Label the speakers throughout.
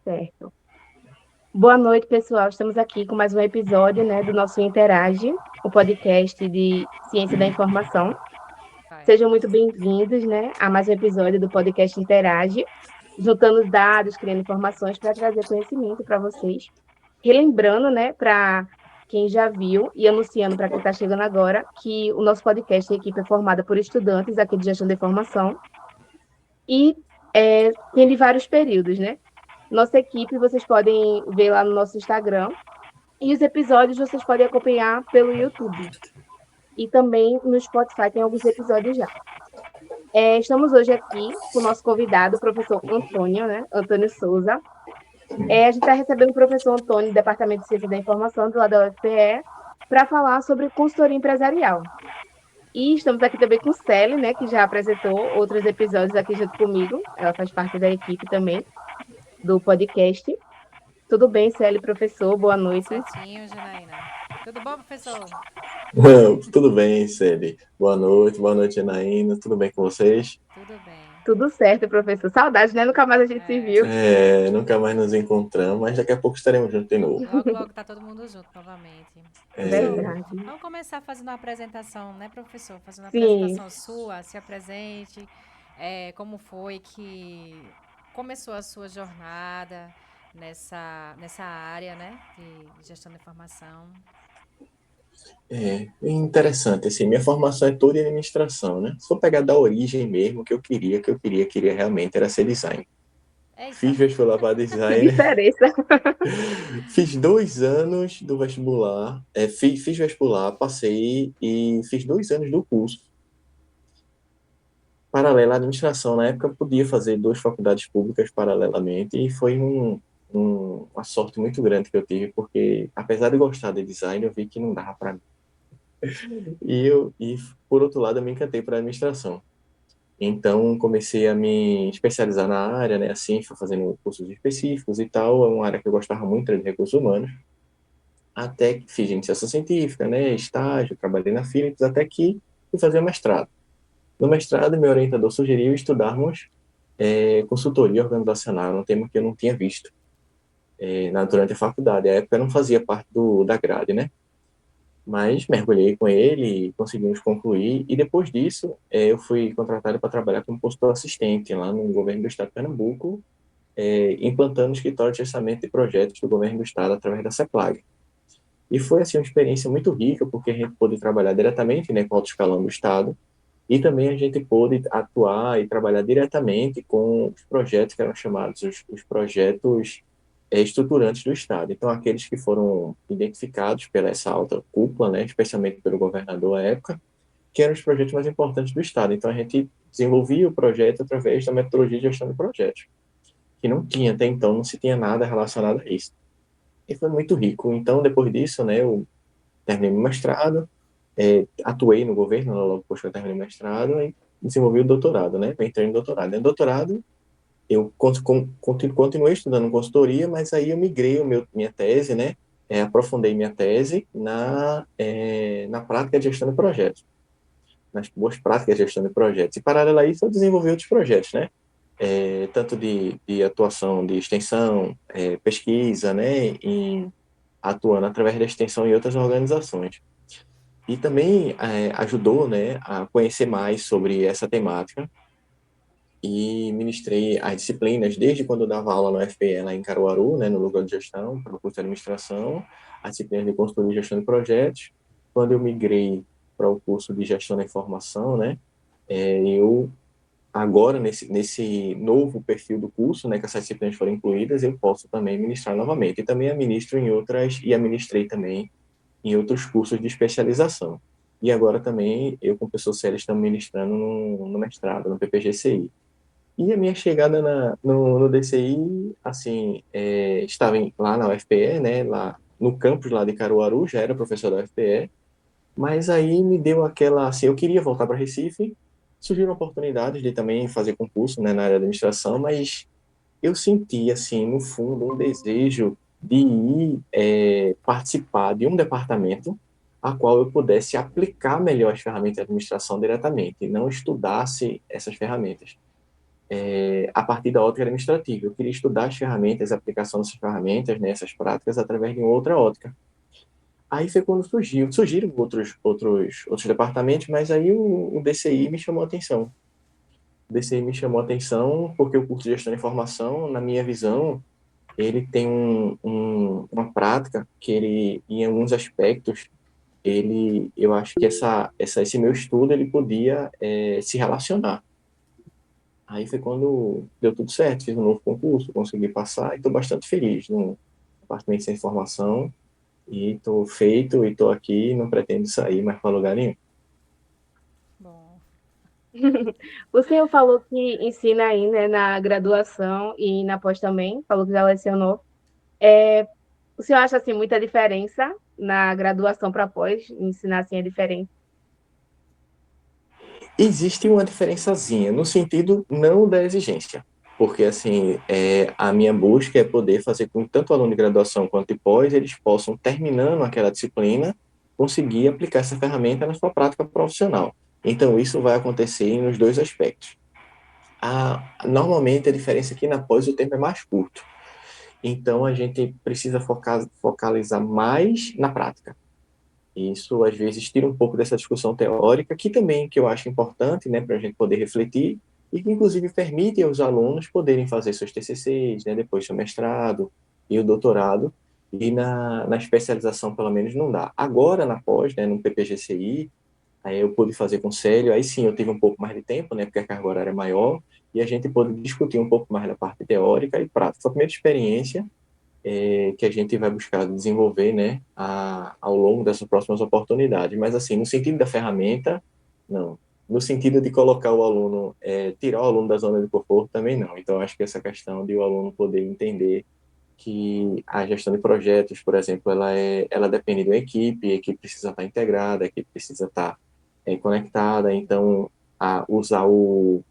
Speaker 1: Certo. Boa noite, pessoal. Estamos aqui com mais um episódio, né, do nosso Interage, o podcast de Ciência da Informação.
Speaker 2: Vai.
Speaker 1: Sejam muito bem-vindos, né, a mais um episódio do podcast Interage, juntando dados, criando informações para trazer conhecimento para vocês. Relembrando, né, para quem já viu e anunciando para quem está chegando agora, que o nosso podcast, a equipe é formada por estudantes aqui de Gestão da Informação e tem de vários períodos, né? Nossa equipe vocês podem ver lá no nosso Instagram e os episódios vocês podem acompanhar pelo YouTube. E também no Spotify tem alguns episódios já. Estamos hoje aqui com o nosso convidado, o professor Antônio, né? Antônio Souza. A gente está recebendo o professor Antônio, do Departamento de Ciência da Informação, do lado da UFPE, para falar sobre consultoria empresarial. E estamos aqui também com Célia, né, que já apresentou outros episódios aqui junto comigo. Ela faz parte da equipe também do podcast. Tudo bem, Célia, professor? Boa
Speaker 2: Tudo
Speaker 1: noite.
Speaker 2: certinho, Janaína. Tudo bom, professor?
Speaker 3: Tudo bem, Celi. Boa noite, Anaína. Tudo bem com vocês?
Speaker 2: Tudo bem.
Speaker 1: Tudo certo, professor. Saudades, né? Nunca mais a gente se
Speaker 2: É,
Speaker 1: viu.
Speaker 3: Nunca mais nos encontramos, mas daqui a pouco estaremos juntos de novo.
Speaker 2: logo, logo tá todo mundo junto novamente. Professor,
Speaker 3: É,
Speaker 1: Verdade.
Speaker 2: vamos começar fazendo uma apresentação, né, professor? Fazendo uma
Speaker 1: Sim.
Speaker 2: apresentação sua, se apresente. Como foi que começou a sua jornada nessa área, né, de gestão da informação?
Speaker 3: interessante, assim, minha formação é toda em administração, né? Se for pegar da origem mesmo, o que queria realmente era ser design.
Speaker 2: Eita,
Speaker 3: Fiz vestibular para
Speaker 1: Que
Speaker 3: designer,
Speaker 1: diferença.
Speaker 3: fiz 2 anos do vestibular, fiz vestibular, passei e fiz 2 anos do curso. Paralela à administração. Na época, eu podia fazer 2 faculdades públicas paralelamente e foi uma sorte muito grande que eu tive, porque apesar de gostar de design, eu vi que não dava para mim. Por outro lado, eu me encantei por administração. Então, comecei a me especializar na área, né? Assim, fui fazendo cursos específicos e tal. É uma área que eu gostava muito, era de recursos humanos. Até que fiz iniciação científica, né? Estágio, trabalhei na Philips, até que fui fazer o mestrado. No mestrado, meu orientador sugeriu estudarmos consultoria organizacional, era um tema que eu não tinha visto durante a faculdade. A época eu não fazia parte da grade, né? Mas mergulhei com ele e conseguimos concluir. E depois disso, eu fui contratado para trabalhar como consultor assistente lá no governo do estado de Pernambuco, implantando o escritório de orçamento de projetos do governo do estado através da CEPLAG. E foi assim uma experiência muito rica, porque a gente pôde trabalhar diretamente, né, com o alto escalão do estado, e também a gente pôde atuar e trabalhar diretamente com os projetos que eram chamados os projetos estruturantes do Estado. Então, aqueles que foram identificados pela essa alta cúpula, né, especialmente pelo governador à época, que eram os projetos mais importantes do Estado. Então, a gente desenvolvia o projeto através da metodologia de gestão de projetos, que não tinha até então, não se tinha nada relacionado a isso. E foi muito rico. Então, depois disso, né, eu terminei meu mestrado, atuei no governo logo depois que eu terminei o mestrado e desenvolvi o doutorado, né? Entrei no doutorado. No doutorado, eu continuei estudando consultoria, mas aí eu migrei minha tese, né? Aprofundei minha tese na prática de gestão de projetos, nas boas práticas de gestão de projetos. E, paralelo a isso, eu desenvolvi outros projetos, né? Tanto de atuação de extensão, pesquisa, né? Atuando através da extensão em outras organizações. E também ajudou, né, a conhecer mais sobre essa temática e ministrei as disciplinas desde quando eu dava aula no FPE lá em Caruaru, né, no lugar de gestão, para o curso de administração, as disciplinas de consultoria e gestão de projetos. Quando eu migrei para o curso de gestão da informação, né, eu agora nesse novo perfil do curso, né, que essas disciplinas foram incluídas, eu posso também ministrar novamente. E também administro em outras e administrei também em outros cursos de especialização. E agora também eu com o professor Célio estamos ministrando no mestrado, no PPGCI. E a minha chegada no DCI, assim, estava lá na UFPE, né, lá no campus lá de Caruaru, já era professor da UFPE, mas aí me deu aquela, assim, eu queria voltar para Recife, surgiram oportunidades de também fazer concurso, né, na área de administração, mas eu senti, assim, no fundo, um desejo de ir participar de um departamento a qual eu pudesse aplicar melhor as ferramentas de administração diretamente, e não estudasse essas ferramentas. a partir da ótica administrativa. Eu queria estudar as ferramentas, a aplicação dessas ferramentas, né, essas práticas, através de uma outra ótica. Aí foi quando surgiram outros departamentos, mas aí o DCI me chamou a atenção. O DCI me chamou a atenção porque o curso de Gestão de Informação, na minha visão, ele tem uma prática que ele, em alguns aspectos, eu acho que esse meu estudo, ele podia se relacionar. Aí foi quando deu tudo certo, fiz um novo concurso, consegui passar e estou bastante feliz no Departamento de Ciência e Informação e estou feito e estou aqui, não pretendo sair mais para lugar nenhum.
Speaker 2: Bom,
Speaker 1: O senhor falou que ensina aí, né, na graduação e na pós também, falou que já lecionou. O senhor acha, assim, muita diferença na graduação para pós? Ensinar, assim, é diferente?
Speaker 3: Existe uma diferençazinha, no sentido não da exigência, porque assim, a minha busca é poder fazer com que tanto o aluno de graduação quanto de pós, eles possam, terminando aquela disciplina, conseguir aplicar essa ferramenta na sua prática profissional. Então, isso vai acontecer nos dois aspectos. Normalmente, a diferença é que na pós o tempo é mais curto. Então, a gente precisa focalizar mais na prática. Isso, às vezes, tira um pouco dessa discussão teórica, que também que eu acho importante, né, para a gente poder refletir, e que, inclusive, permite aos alunos poderem fazer seus TCCs, né, depois seu mestrado e o doutorado, e na especialização, pelo menos, não dá. Agora, na pós, né, no PPGCI, aí eu pude fazer com o Célio, aí sim eu tive um pouco mais de tempo, né, porque a carga horária é maior, e a gente pôde discutir um pouco mais da parte teórica e prática. Foi a primeira experiência que a gente vai buscar desenvolver, né, ao longo dessas próximas oportunidades. Mas, assim, no sentido da ferramenta, não. No sentido de colocar o aluno, tirar o aluno da zona de conforto, também não. Então, acho que essa questão de o aluno poder entender que a gestão de projetos, por exemplo, ela depende de uma equipe, a equipe precisa estar integrada, a equipe precisa estar conectada, então, usar o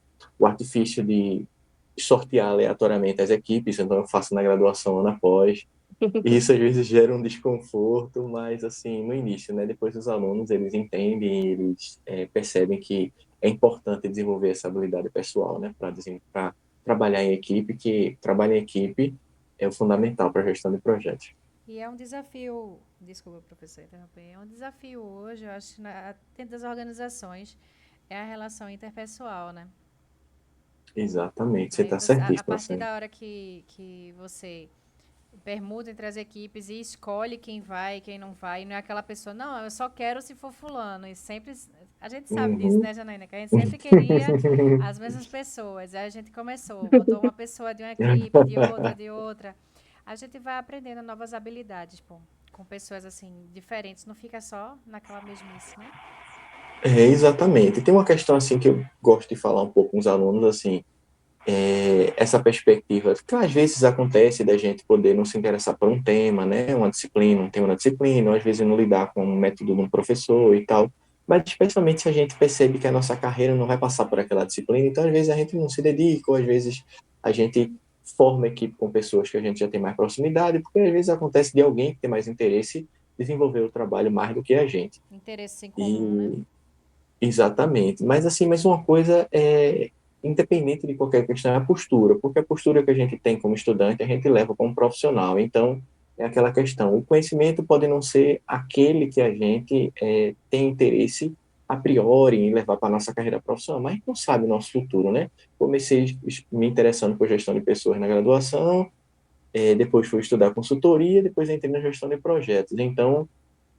Speaker 3: artifício de sortear aleatoriamente as equipes, então eu faço na graduação ano após, e isso às vezes gera um desconforto, mas assim, no início, né, depois os alunos, eles entendem, eles percebem que é importante desenvolver essa habilidade pessoal, né, para trabalhar em equipe, que trabalhar em equipe é o fundamental para a gestão de projetos.
Speaker 2: e é um desafio, desculpa, professor, interromper, é um desafio hoje, eu acho, dentro das organizações, é a relação interpessoal, né?
Speaker 3: Exatamente, você
Speaker 2: Aí
Speaker 3: está
Speaker 2: você, a
Speaker 3: certíssimo,
Speaker 2: partir
Speaker 3: assim.
Speaker 2: da hora que você permuta entre as equipes e escolhe quem vai e quem não vai, e não é aquela pessoa, não, eu só quero se for fulano, e sempre, a gente sabe disso,
Speaker 3: Uhum.
Speaker 2: né, Janaína, que a gente sempre queria as mesmas pessoas, aí a gente começou, botou uma pessoa de uma equipe, de outra, a gente vai aprendendo novas habilidades, pô, com pessoas assim, diferentes, não fica só naquela mesmice, né?
Speaker 3: Exatamente. Tem uma questão assim que eu gosto de falar um pouco com os alunos, assim, essa perspectiva, que às vezes acontece da gente poder não se interessar por um tema, né, uma disciplina, um tema na disciplina, ou às vezes não lidar com o método de um professor e tal, mas especialmente se a gente percebe que a nossa carreira não vai passar por aquela disciplina, então às vezes a gente não se dedica, ou às vezes a gente forma equipe com pessoas que a gente já tem mais proximidade, porque às vezes acontece de alguém que tem mais interesse desenvolver o trabalho mais do que a gente.
Speaker 2: Interesses em comum, né?
Speaker 3: E exatamente. Mas assim, mas uma coisa independente de qualquer questão, é a postura, porque a postura que a gente tem como estudante, a gente leva como profissional. Então, é aquela questão, o conhecimento pode não ser aquele que a gente tem interesse a priori em levar para a nossa carreira profissional, mas a gente não sabe o nosso futuro, né? Comecei me interessando por gestão de pessoas na graduação, depois fui estudar consultoria, depois entrei na gestão de projetos. Então,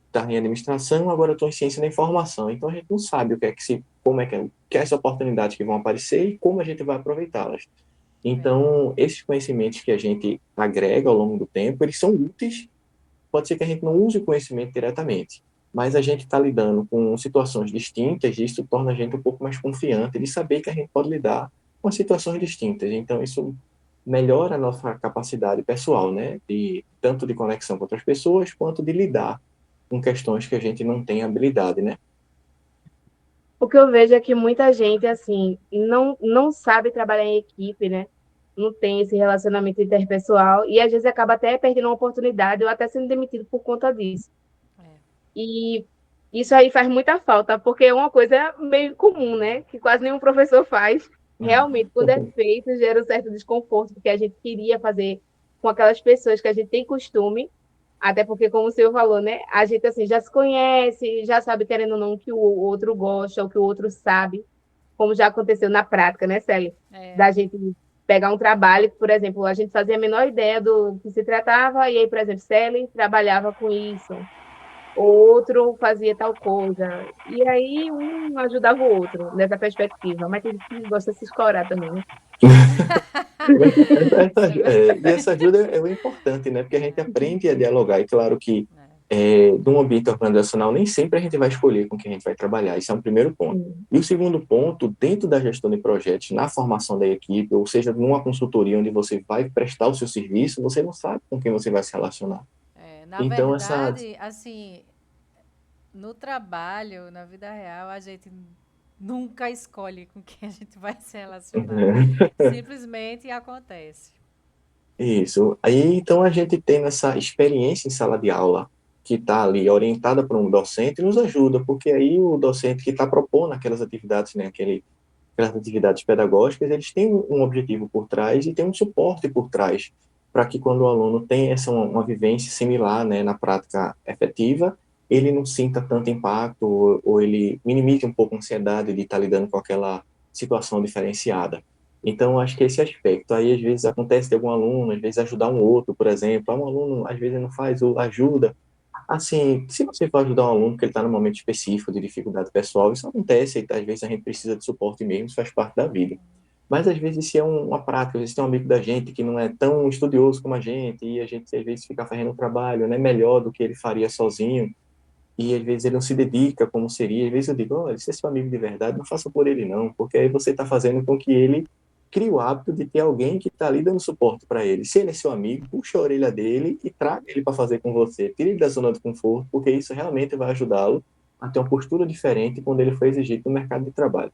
Speaker 3: estava em administração, agora estou em ciência da informação. Então a gente não sabe o que é que se, como é que é as oportunidades que vão aparecer e como a gente vai aproveitá-las.
Speaker 2: Verdade.
Speaker 3: Então, esses conhecimentos que a gente agrega ao longo do tempo, eles são úteis. Pode ser que a gente não use o conhecimento diretamente, mas a gente está lidando com situações distintas e isso torna a gente um pouco mais confiante de saber que a gente pode lidar com situações distintas. Então, isso melhora a nossa capacidade pessoal, né? Tanto de conexão com outras pessoas, quanto de lidar com questões que a gente não tem habilidade, né?
Speaker 1: O que eu vejo é que muita gente, assim, não sabe trabalhar em equipe, né? Não tem esse relacionamento interpessoal e às vezes acaba até perdendo uma oportunidade ou até sendo demitido por conta disso.
Speaker 2: É.
Speaker 1: E isso aí faz muita falta, porque é uma coisa meio comum, né? Que quase nenhum professor faz. realmente, quando é feito, gera um certo desconforto, porque a gente queria fazer com aquelas pessoas que a gente tem costume, até porque, como o senhor falou, né? A gente assim já se conhece, já sabe, querendo ou não, o que o outro gosta, o que o outro sabe, como já aconteceu na prática, né, Célia?
Speaker 2: É.
Speaker 1: Da gente pegar um trabalho, por exemplo, a gente fazia a menor ideia do que se tratava, e aí, por exemplo, Célia trabalhava com isso, outro fazia tal coisa, e aí um ajudava o outro nessa perspectiva, mas tem gente que gosta de se escorar também, né?
Speaker 3: E essa ajuda é o importante, né? Porque a gente aprende a dialogar. E claro que
Speaker 2: É.
Speaker 3: num ambiente organizacional nem sempre a gente vai escolher com quem a gente vai trabalhar. Isso é um primeiro ponto.
Speaker 1: Sim.
Speaker 3: E o segundo ponto, dentro da gestão de projetos, na formação da equipe, ou seja, numa consultoria onde você vai prestar o seu serviço, você não sabe com quem você vai se relacionar.
Speaker 2: Na
Speaker 3: Então, essa...
Speaker 2: verdade, assim, no trabalho, na vida real, a gente nunca escolhe com quem a gente vai se relacionar. Simplesmente acontece.
Speaker 3: Isso. Aí, então, a gente tendo essa experiência em sala de aula, que está ali orientada por um docente, nos ajuda, porque aí o docente que está propondo aquelas atividades, né, aquelas atividades pedagógicas, eles têm um objetivo por trás e tem um suporte por trás, para que quando o aluno tem essa uma vivência similar, né, na prática efetiva, ele não sinta tanto impacto ou ele minimize um pouco a ansiedade de estar lidando com aquela situação diferenciada. Então, acho que esse aspecto, aí às vezes acontece de algum aluno, às vezes ajudar um outro, por exemplo, um aluno às vezes não faz ou ajuda, assim, se você for ajudar um aluno que ele está num momento específico de dificuldade pessoal, isso acontece, e às vezes a gente precisa de suporte mesmo, isso faz parte da vida. Mas às vezes se é uma prática, às vezes tem um amigo da gente que não é tão estudioso como a gente, e a gente às vezes fica fazendo um trabalho, né, melhor do que ele faria sozinho, e às vezes ele não se dedica como seria, às vezes eu digo, olha, se é seu amigo de verdade, não faça por ele não, porque aí você está fazendo com que ele crie o hábito de ter alguém que está ali dando suporte para ele. Se ele é seu amigo, puxa a orelha dele e traga ele para fazer com você. Tire ele da zona de conforto, porque isso realmente vai ajudá-lo a ter uma postura diferente quando ele for exigido no mercado de trabalho.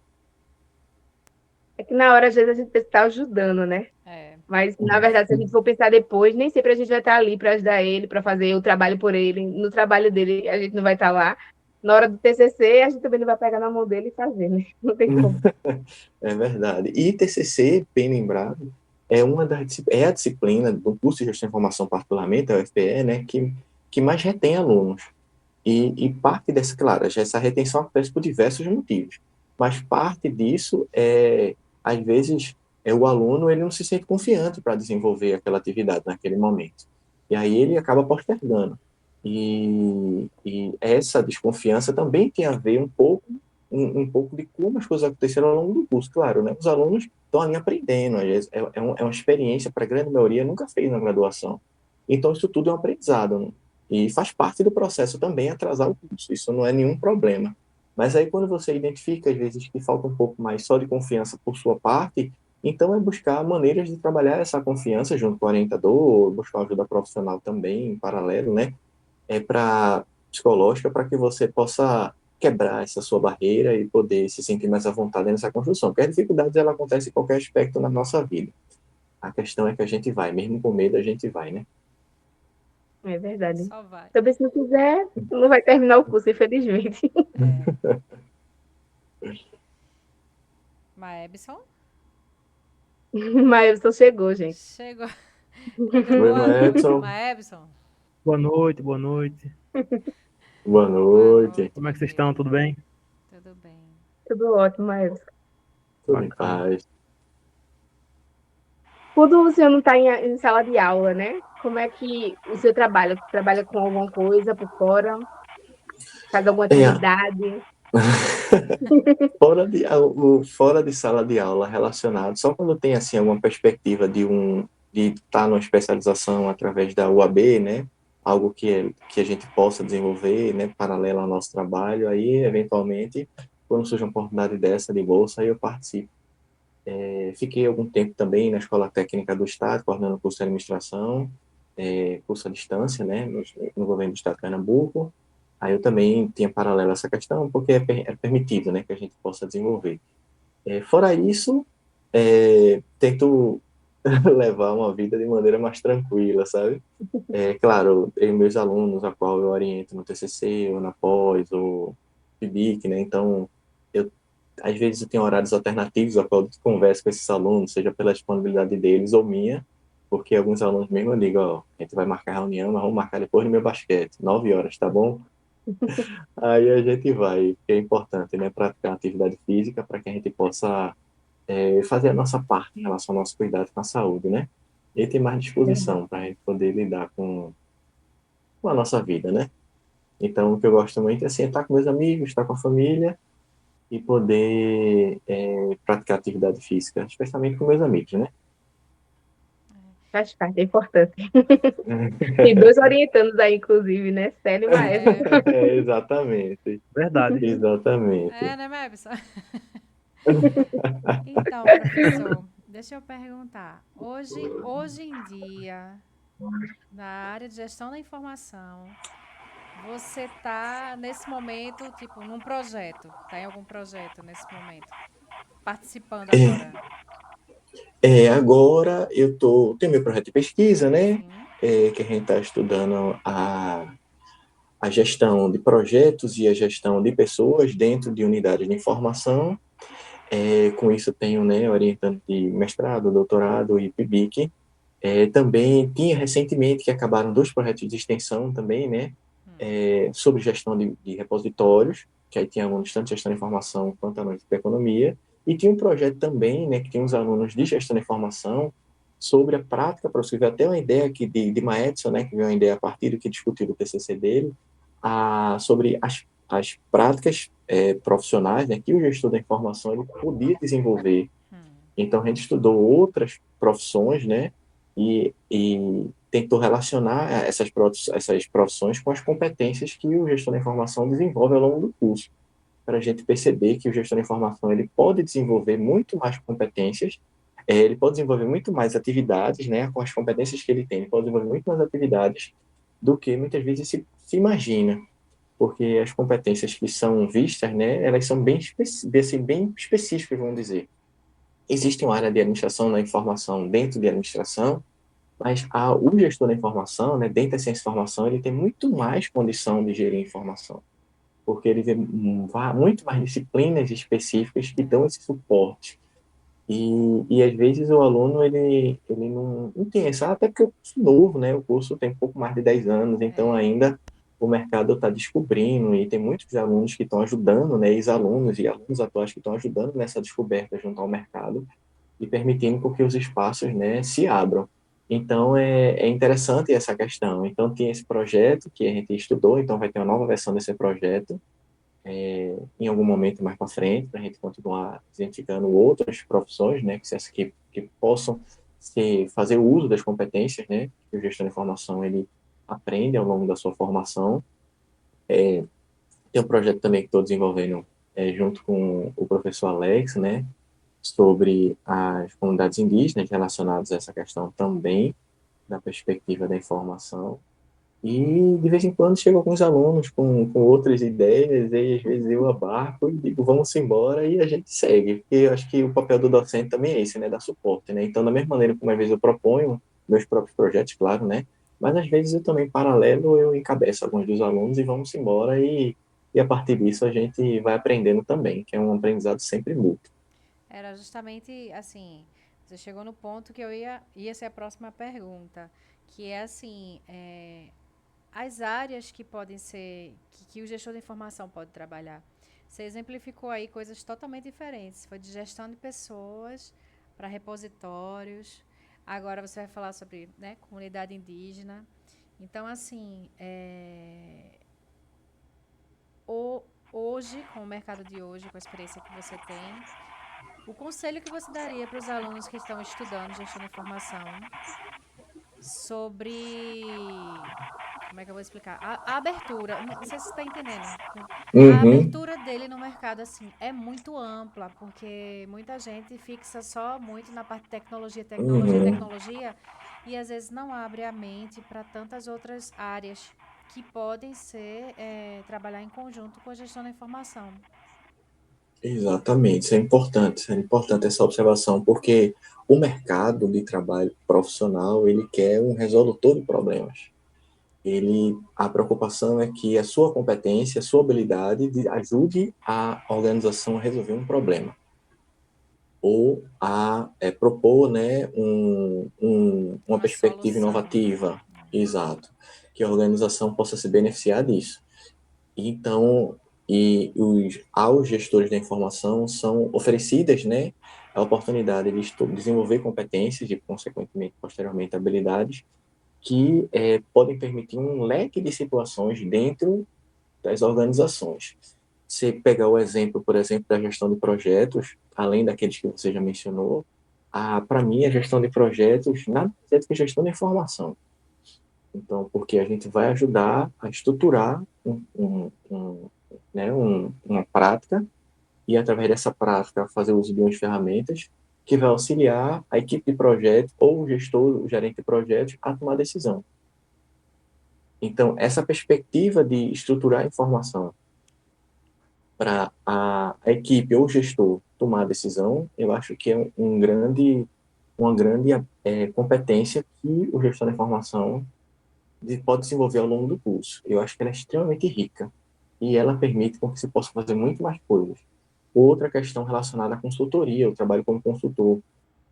Speaker 1: É que na hora, às vezes, a gente está ajudando, né?
Speaker 2: É.
Speaker 1: Mas, na verdade, se a gente for pensar depois, nem sempre a gente vai estar ali para ajudar ele, para fazer o trabalho por ele. No trabalho dele, a gente não vai estar lá. Na hora do TCC, a gente também não vai pegar na mão dele e fazer, né? Não tem como.
Speaker 3: É verdade. E TCC, bem lembrado, é a disciplina do curso de Gestão de Informação, particularmente, a UFPE, né, que mais retém alunos. E parte dessa, claro, essa retenção acontece por diversos motivos, mas parte disso às vezes, o aluno ele não se sente confiante para desenvolver aquela atividade naquele momento. E aí ele acaba postergando. E essa desconfiança também tem a ver um pouco de como as coisas aconteceram ao longo do curso. Claro, né? Os alunos estão ali aprendendo, às vezes é uma experiência para a grande maioria, nunca fez na graduação. Então, isso tudo é um aprendizado, né? E faz parte do processo também atrasar o curso, isso não é nenhum problema. Mas aí quando você identifica, às vezes, que falta um pouco mais só de confiança por sua parte, então é buscar maneiras de trabalhar essa confiança junto com o orientador, buscar ajuda profissional também, em paralelo, né? Para psicológica, para que você possa quebrar essa sua barreira e poder se sentir mais à vontade nessa construção. Porque a dificuldade, ela acontece em qualquer aspecto na nossa vida. A questão é que a gente vai, mesmo com medo, a gente vai, né?
Speaker 1: É verdade.
Speaker 2: Só vai.
Speaker 1: Também, se não quiser, não vai terminar o curso, infelizmente.
Speaker 2: É. Maebson?
Speaker 1: Mas só chegou, gente.
Speaker 2: Chegou. Pois
Speaker 3: Oi,
Speaker 2: boa noite,
Speaker 3: Edson.
Speaker 2: Maebson.
Speaker 4: Boa noite, boa noite.
Speaker 3: Boa
Speaker 2: Boa
Speaker 3: noite.
Speaker 2: noite,
Speaker 4: Como é
Speaker 2: meu
Speaker 4: que vocês estão?
Speaker 2: querido.
Speaker 4: Tudo bem?
Speaker 2: Tudo bem.
Speaker 1: Tudo ótimo, mas
Speaker 3: Tudo em
Speaker 4: Bacana.
Speaker 3: paz.
Speaker 1: quando o senhor não está em sala de aula, né? Como é que o senhor trabalha? Trabalha com alguma coisa por fora? Faz alguma
Speaker 3: É,
Speaker 1: atividade?
Speaker 3: fora de sala de aula relacionado, só quando tem assim alguma perspectiva de estar numa especialização através da UAB, né? Algo que a gente possa desenvolver, né, paralelo ao nosso trabalho, aí eventualmente, quando surge uma oportunidade dessa de bolsa, aí eu participo. Fiquei algum tempo também na Escola Técnica do Estado, coordenando o curso de administração, curso à distância, né, no governo do Estado de Pernambuco. Aí eu também tinha paralelo a essa questão, porque é permitido, né, que a gente possa desenvolver. Fora isso, tento levar uma vida de maneira mais tranquila, sabe? Claro, eu e meus alunos, a qual eu oriento no TCC, ou na pós, ou PIBIC, né? Então, eu Às vezes eu tenho horários alternativos, a qual eu converso com esses alunos, seja pela disponibilidade deles ou minha, porque alguns alunos mesmo eu digo, ó, a gente vai marcar reunião, mas vamos marcar depois do meu basquete, 9 horas, tá bom? Aí a gente vai, que é importante, né, praticar atividade física para que a gente possa fazer a nossa parte em relação ao nosso cuidado com a saúde, né? E ter mais disposição para a gente poder lidar com a nossa vida, né? Então, o que eu gosto muito é assim, estar com meus amigos, estar com a família e poder praticar atividade física, especialmente com meus amigos, né?
Speaker 1: Faz parte, é importante. Tem dois orientandos aí, inclusive, né? Célio e Maestro.
Speaker 3: Exatamente.
Speaker 4: Verdade.
Speaker 3: Exatamente.
Speaker 2: Né, Mebson? Então, professor, deixa eu perguntar. Hoje em dia, na área de gestão da informação, você está, nesse momento, tipo, num projeto? Está em algum projeto nesse momento? Participando agora?
Speaker 3: Agora tenho meu projeto de pesquisa, né?
Speaker 2: Sim.
Speaker 3: Que a gente está estudando a gestão de projetos e a gestão de pessoas dentro de unidades de informação. Com isso tenho, né, orientando de mestrado, doutorado e PIBIC. Também tinha recentemente que acabaram 2 projetos de extensão também, né? Sobre gestão de repositórios, que aí tinha alunos tanto de gestão de informação quanto alunos de economia. E tinha um projeto também, né, que tinha uns alunos de gestão de informação sobre a prática, para você ver até uma ideia aqui de Maedson, né, que veio uma ideia a partir do que discutiu o TCC dele, sobre as práticas profissionais, né, que o gestor da informação ele podia desenvolver. Então, a gente estudou outras profissões, né, e tentou relacionar essas profissões com as competências que o gestor da informação desenvolve ao longo do curso, para a gente perceber que o gestor da informação ele pode desenvolver muito mais competências, ele pode desenvolver muito mais atividades, né, com as competências que ele tem, ele pode desenvolver muito mais atividades do que muitas vezes se imagina, porque as competências que são vistas, né, elas são bem específicas, vamos dizer. Existe uma área de administração da informação dentro de administração, mas o gestor da informação, né, dentro da ciência de informação, ele tem muito mais condição de gerir informação, porque ele vê muito mais disciplinas específicas que dão esse suporte. E às vezes o aluno, ele não tem essa, até porque o curso é novo, né, o curso tem pouco mais de 10 anos, então ainda o mercado está descobrindo e tem muitos alunos que estão ajudando, né, ex-alunos e alunos atuais que estão ajudando nessa descoberta junto ao mercado e permitindo que os espaços, né, se abram. Então, é interessante essa questão. Então, tinha esse projeto que a gente estudou, então vai ter uma nova versão desse projeto em algum momento mais para frente, para a gente continuar identificando outras profissões, né, que possam fazer o uso das competências, né, que o gestor de informação ele aprende ao longo da sua formação. Tem um projeto também que estou desenvolvendo junto com o professor Alex, né, sobre as comunidades indígenas relacionadas a essa questão também, da perspectiva da informação. E, de vez em quando, chegam alguns alunos com outras ideias, e às vezes eu abarco e digo, vamos embora, e a gente segue. Porque eu acho que o papel do docente também é esse, né, dar suporte, né? Então, da mesma maneira como às vezes eu proponho meus próprios projetos, claro, né? Mas às vezes eu também, em paralelo, eu encabeço alguns dos alunos e vamos embora, e a partir disso a gente vai aprendendo também, que é um aprendizado sempre mútuo.
Speaker 2: Era justamente assim, você chegou no ponto que ia ser a próxima pergunta, que é assim, as áreas que podem ser, que o gestor de informação pode trabalhar. Você exemplificou aí coisas totalmente diferentes, foi de gestão de pessoas para repositórios, agora você vai falar sobre, né, comunidade indígena. Então, assim, hoje, com o mercado de hoje, com a experiência que você tem, o conselho que você daria para os alunos que estão estudando gestão de informação sobre... Como é que eu vou explicar? A abertura, não sei se você está entendendo. A abertura dele no mercado, assim, é muito ampla, porque muita gente fixa só muito na parte de tecnologia, e às vezes não abre a mente para tantas outras áreas que podem ser, trabalhar em conjunto com a gestão da informação.
Speaker 3: Exatamente, isso é importante essa observação, porque o mercado de trabalho profissional, ele quer um resolutor de problemas. a preocupação é que a sua competência, a sua habilidade ajude a organização a resolver um problema ou a propor, né, uma perspectiva
Speaker 2: solução,
Speaker 3: inovativa,
Speaker 2: né?
Speaker 3: exato, que a organização possa se beneficiar disso. Então, aos gestores da informação são oferecidas, né, a oportunidade de desenvolver competências e, consequentemente, posteriormente, habilidades que podem permitir um leque de situações dentro das organizações. Você pegar o exemplo, por exemplo, da gestão de projetos, além daqueles que você já mencionou, para mim, a gestão de projetos nada mais é do que gestão de informação. Então, porque a gente vai ajudar a estruturar uma prática e, através dessa prática, fazer uso de umas ferramentas que vai auxiliar a equipe de projeto ou o gestor, o gerente de projetos a tomar decisão. Então, essa perspectiva de estruturar a informação para a equipe ou o gestor tomar a decisão, eu acho que é uma grande competência que o gestor da informação pode desenvolver ao longo do curso. Eu acho que ela é extremamente rica e ela permite com que se possa fazer muito mais coisas. Outra questão relacionada à consultoria, eu trabalho como consultor,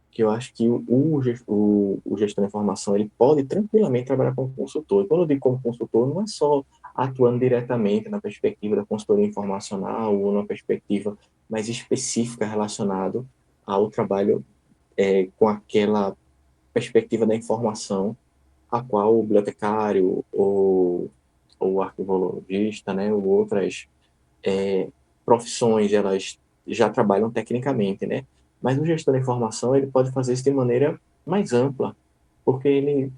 Speaker 3: que eu acho que o gestor de informação ele pode tranquilamente trabalhar como consultor. E quando eu digo como consultor, não é só atuando diretamente na perspectiva da consultoria informacional ou na perspectiva mais específica relacionado ao trabalho com aquela perspectiva da informação a qual o bibliotecário ou o arquivologista, né, ou outras profissões, elas já trabalham tecnicamente, né? Mas o gestor da informação, ele pode fazer isso de maneira mais ampla, porque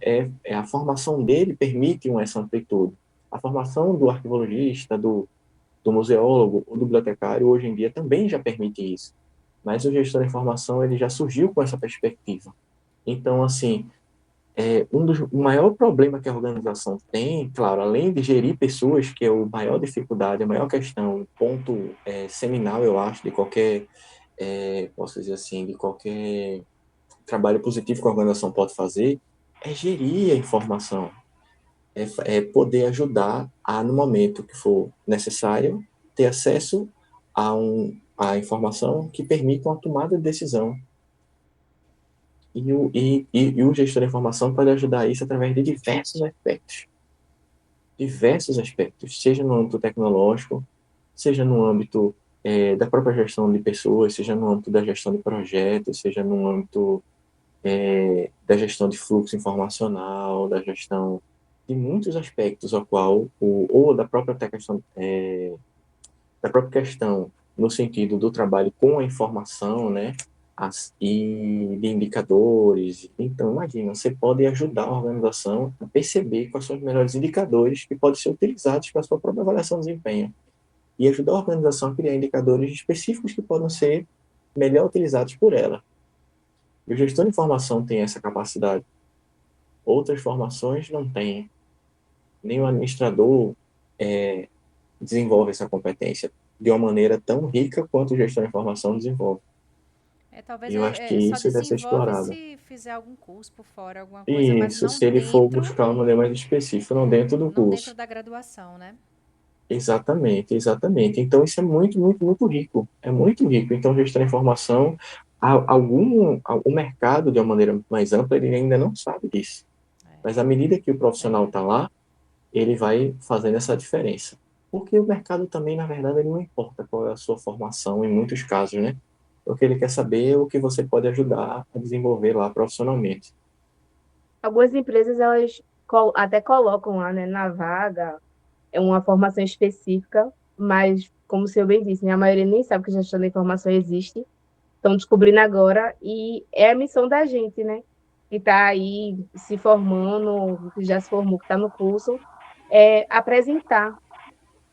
Speaker 3: a formação dele permite essa amplitude. A formação do arquivologista, do museólogo ou do bibliotecário, hoje em dia, também já permite isso. Mas o gestor da informação, ele já surgiu com essa perspectiva. Então, assim, o maior problema que a organização tem, claro, além de gerir pessoas, que é a maior dificuldade, a maior questão, o ponto seminal, eu acho, de qualquer, posso dizer assim, de qualquer trabalho positivo que a organização pode fazer, é gerir a informação, poder ajudar a, no momento que for necessário, ter acesso a informação que permita uma tomada de decisão. E o gestor de informação pode ajudar isso através de diversos aspectos, seja no âmbito tecnológico, seja no âmbito da própria gestão de pessoas, seja no âmbito da gestão de projetos, seja no âmbito da gestão de fluxo informacional, da gestão de muitos aspectos, ao qual ou da própria questão no sentido do trabalho com a informação, né, e de indicadores. Então, imagina, você pode ajudar a organização a perceber quais são os melhores indicadores que podem ser utilizados para a sua própria avaliação de desempenho e ajudar a organização a criar indicadores específicos que podem ser melhor utilizados por ela. E o gestor de informação tem essa capacidade. Outras formações não têm. Nem o administrador desenvolve essa competência de uma maneira tão rica quanto o gestor de informação desenvolve.
Speaker 2: Talvez
Speaker 3: E eu acho que
Speaker 2: só
Speaker 3: isso deve ser
Speaker 2: desenvolve
Speaker 3: explorado.
Speaker 2: se fizer algum curso por fora, alguma coisa, mas
Speaker 3: Isso,
Speaker 2: não
Speaker 3: se ele for
Speaker 2: dentro,
Speaker 3: buscar uma maneira mais específica, não dentro do
Speaker 2: não dentro
Speaker 3: curso.
Speaker 2: da graduação, né?
Speaker 3: Exatamente, exatamente. Então, isso é muito, muito, muito rico. É muito rico. Então, gestor de informação, o mercado, de uma maneira mais ampla, ele ainda não sabe disso. Mas, à medida que o profissional está lá, ele vai fazendo essa diferença. Porque o mercado também, na verdade, ele não importa qual é a sua formação, em muitos casos, né? O que ele quer saber é o que você pode ajudar a desenvolver lá profissionalmente.
Speaker 1: Algumas empresas, elas até colocam lá, né, na vaga, uma formação específica, mas, como o senhor bem disse, né, a maioria nem sabe que gestão da informação existe, estão descobrindo agora, e é a missão da gente, né, que está aí se formando, que já se formou, que está no curso, apresentar